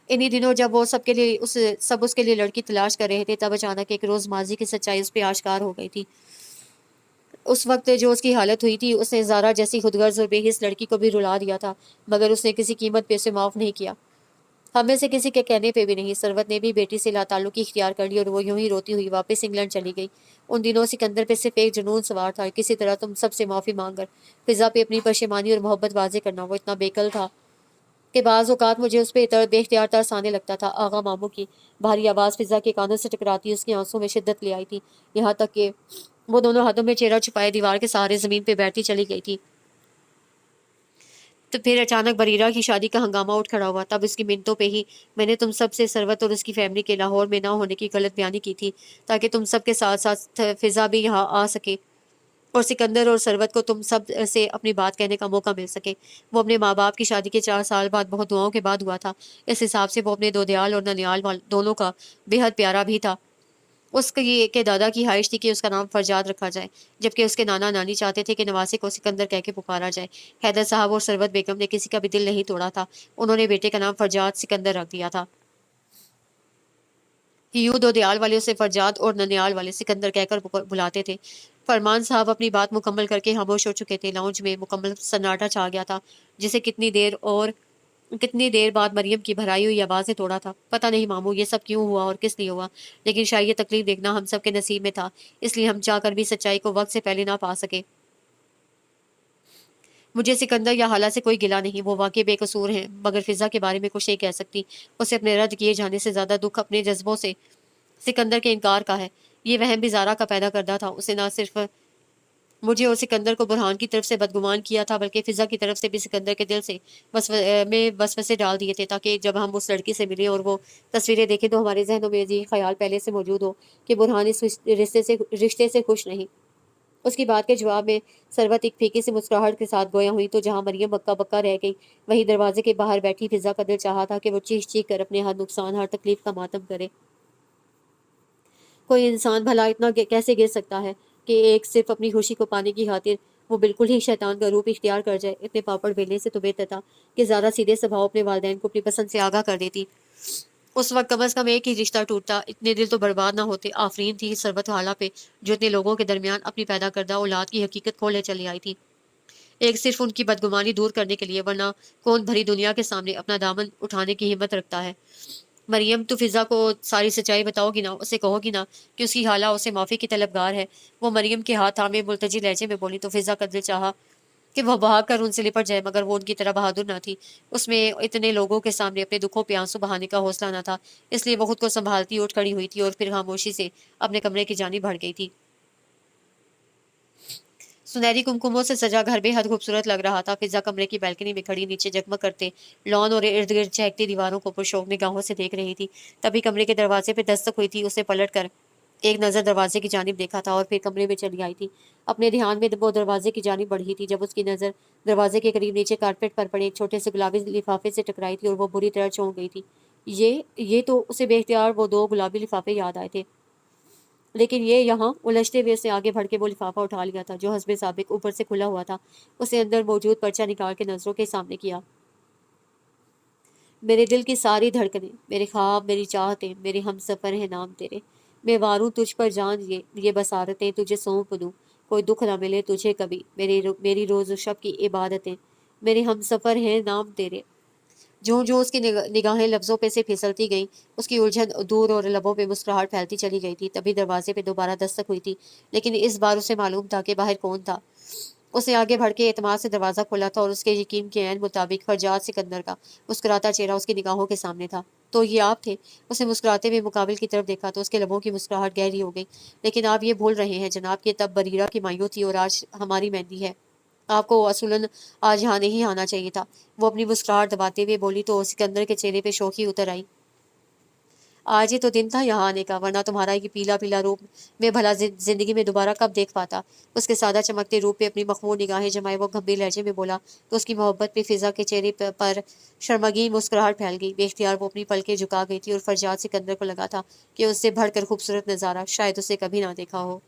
انہی دنوں جب وہ سب اس کے لیے لڑکی تلاش کر رہے تھے تب اچانک ایک روز ماضی کی سچائی اس پہ آشکار ہو گئی تھی۔ اس وقت جو اس کی حالت ہوئی تھی اس نے زارا جیسی خودغرض اور بے حس لڑکی کو بھی رلا دیا تھا، مگر اس نے کسی قیمت پہ اسے معاف نہیں کیا، ہم میں سے کسی کے کہنے پہ بھی نہیں۔ ثروت نے بھی بیٹی سے لا تعلقی اختیار کر لی اور وہ یوں ہی روتی ہوئی واپس انگلینڈ چلی گئی۔ ان دنوں سکندر پہ صرف ایک جنون سوار تھا، کسی طرح تم سب سے معافی مانگ کر فضا پہ اپنی پشیمانی اور محبت واضح کرنا۔ وہ اتنا بیکل تھا کہ بعض اوقات مجھے اس پہ بے اختیار ترس آنے لگتا تھا۔ آغا ماموں کی بھاری آواز فضا کے کانوں سے ٹکراتی اس کی آنسوں میں شدت لے آئی تھی، یہاں تک کہ وہ دونوں ہاتھوں میں چہرہ چھپائے دیوار کے سہارے زمین پہ بیٹھتی چلی گئی تھی۔ تو پھر اچانک بریرہ کی شادی کا ہنگامہ اٹھ کھڑا ہوا۔ تب اس کی منتوں پہ ہی میں نے تم سب سے ثروت اور اس کی فیملی کے لاہور میں نہ ہونے کی غلط بیانی کی تھی، تاکہ تم سب کے ساتھ ساتھ فضا بھی یہاں آ سکے اور سکندر اور ثروت کو تم سب سے اپنی بات کہنے کا موقع مل سکے۔ وہ اپنے ماں باپ کی شادی کے 4 سال بعد بہت دعاؤں کے بعد ہوا تھا۔ اس حساب سے وہ اپنے دودیال اور ننیال دونوں کا بے حد پیارا بھی تھا۔ اس کے دادا کی خواہش تھی کہ اس کا نام فرجاد رکھا جائے، جبکہ اس کے نانا نانی چاہتے تھے کہ نواسے کو سکندر کہہ کے پکارا جائے۔ حیدر صاحب اور ثروت بیگم نے کسی کا بھی دل نہیں توڑا تھا، انہوں نے بیٹے کا نام فرجاد سکندر رکھ دیا تھا۔ یوں دودیال والے اسے فرجاد اور ننیال والے سکندر کہہ کر بلاتے تھے۔ فرمان صاحب اپنی بات مکمل کر کے خاموش ہو چکے تھے۔ لاؤنج میں مکمل سناٹا چھا گیا تھا، جسے کتنی دیر بعد مریم کی بھرائی ہوئی آواز نے توڑا تھا۔ پتہ نہیں ماموں یہ سب کیوں ہوا اور کس لیے ہوا، لیکن شاید یہ تکلیف دیکھنا ہم سب کے نصیب میں تھا، اس لیے ہم چاہ کر بھی سچائی کو وقت سے پہلے نہ پا سکے۔ مجھے سکندر یا حالہ سے کوئی گلہ نہیں، وہ واقعی بے قصور ہیں، مگر فضا کے بارے میں کچھ نہیں کہہ سکتی۔ اسے اپنے رد کیے جانے سے زیادہ دکھ اپنے جذبوں سے سکندر کے انکار کا ہے۔ یہ وہم بھی زارا کا پیدا کردہ تھا۔ اسے نہ صرف مجھے اور سکندر کو برہان کی طرف سے بدگمان کیا تھا، بلکہ فضا کی طرف سے بھی سکندر کے دل سے میں وسوسے ڈال دیے تھے، تاکہ جب ہم اس لڑکی سے ملیں اور وہ تصویریں دیکھیں تو ہمارے ذہنوں میں یہ خیال پہلے سے موجود ہو کہ برہان اس رشتے سے خوش نہیں۔ اس کی بات کے جواب میں ثروت ایک پھیکی سی مسکراہٹ کے ساتھ گویا ہوئی، تو جہاں مریم بکا بکا رہ گئی، وہیں دروازے کے باہر بیٹھی فضا کا دل چاہا تھا کہ وہ چیخ چیخ کر اپنے ہر نقصان، ہر تکلیف کا ماتم کرے۔ کوئی انسان بھلا اتنا کیسے گر سکتا ہے کہ ایک صرف اپنی خوشی کو پانے کی خاطر وہ بالکل ہی شیطان کا روپ اختیار کر جائے۔ اتنے پاپڑ بیلنے سے تو بہتر تھا کہ زیادہ سیدھے سبھاؤ اپنے والدین کو اپنی پسند سے آگاہ کر دیتی۔ اس وقت کم از کم ایک ہی رشتہ ٹوٹتا، اتنے دل تو برباد نہ ہوتے۔ آفرین تھی ثروت حالہ پہ، جو اتنے لوگوں کے درمیان اپنی پیدا کردہ اولاد کی حقیقت کھولے چلی آئی تھی، ایک صرف ان کی بدگمانی دور کرنے کے لیے، ورنہ کون بھری دنیا کے سامنے اپنا دامن اٹھانے کی ہمت رکھتا ہے۔ مریم تو فضا کو ساری سچائی بتاؤ گی نا، اسے کہو گی نا کہ اس کی خالہ اسے معافی کی طلبگار ہے۔ وہ مریم کے ہاتھ تھامے ملتجی لہجے میں بولی تو فضا کا دل چاہا کہ وہ بھاگ کر ان سے لپٹ جائے، مگر وہ ان کی طرح بہادر نہ تھی۔ اس میں اتنے لوگوں کے سامنے اپنے دکھوں پہ آنسو بہانے کا حوصلہ نہ تھا، اس لیے وہ خود کو سنبھالتی اٹھ کھڑی ہوئی تھی اور پھر خاموشی سے اپنے کمرے کی جانب بڑھ گئی تھی۔ سنہری کمکموں سے سجا گھر بے حد خوبصورت لگ رہا تھا۔ فضا کمرے کی بالکنی میں کھڑی نیچے جگمگ کرتے لان اور ارد گرد چہکتی دیواروں کو پرشوق نگاہوں سے دیکھ رہی تھی۔ تبھی کمرے کے دروازے پہ دستک ہوئی تھی۔ اسے پلٹ کر ایک نظر دروازے کی جانب دیکھا تھا اور پھر کمرے میں چلی آئی تھی۔ اپنے دھیان میں وہ دروازے کی جانب بڑھی تھی جب اس کی نظر دروازے کے قریب نیچے کارپیٹ پر پڑے ایک چھوٹے سے گلابی لفافے سے ٹکرائی تھی اور وہ بری طرح چونک گئی تھی۔ یہ تو اسے بے اختیار وہ 2 گلابی لفافے یاد آئے تھے، لیکن یہ یہاں الجھتے ہوئے اسے آگے بڑھ کے وہ لفافہ اٹھا لیا تھا جو حسب سابق اوپر سے کھلا ہوا تھا۔ اسے اندر موجود پرچہ نکال کے نظروں کے سامنے کیا۔ میرے دل کی ساری دھڑکنیں، میرے خواب، میری چاہتیں، میرے ہم سفر ہیں نام تیرے۔ میں واروں تجھ پر جان یہ بصارتیں، تجھے سونپ دوں کوئی دکھ نہ ملے تجھے کبھی، میری روز و شب کی عبادتیں، میرے ہم سفر ہیں نام تیرے۔ جو اس کی نگاہیں لفظوں پہ سے پھسلتی گئیں، اس کی الجھن دور اور لبوں پہ مسکراہٹ پھیلتی چلی گئی تھی۔ تبھی دروازے پہ دوبارہ دستک ہوئی تھی، لیکن اس بار اسے معلوم تھا کہ باہر کون تھا۔ اسے آگے بڑھ کے اعتماد سے دروازہ کھولا تھا اور اس کے یقین کے عین مطابق فرجاد سکندر کا مسکراتا چہرہ اس کی نگاہوں کے سامنے تھا۔ تو یہ آپ تھے؟ اسے مسکراتے ہوئے مقابل کی طرف دیکھا تو اس کے لبوں کی مسکراہٹ گہری ہو گئی۔ لیکن آپ یہ بھول رہے ہیں جناب کہ تب بریرہ کی مائیوں تھی اور آج ہماری مہندی ہے۔ آپ کو اصولاً آج یہاں نہیں آنا چاہیے تھا۔ وہ اپنی مسکراہٹ دباتے ہوئے بولی تو سکندر کے چہرے پہ شوخی اتر آئی۔ آج ہی تو دن تھا یہاں آنے کا، ورنہ تمہارا یہ پیلا پیلا روپ میں بھلا زندگی میں دوبارہ کب دیکھ پاتا۔ اس کے سادہ چمکتے روپ پہ اپنی مخمور نگاہیں جمائے وہ گمبھیر لہجے میں بولا تو اس کی محبت پہ فضا کے چہرے پر شرمگین مسکراہٹ پھیل گئی۔ بے اختیار وہ اپنی پلکیں جھکا گئی تھی اور فرجاد سکندر کو لگا تھا کہ اس سے بڑھ کر خوبصورت نظارہ شاید اسے کبھی نہ دیکھا ہو۔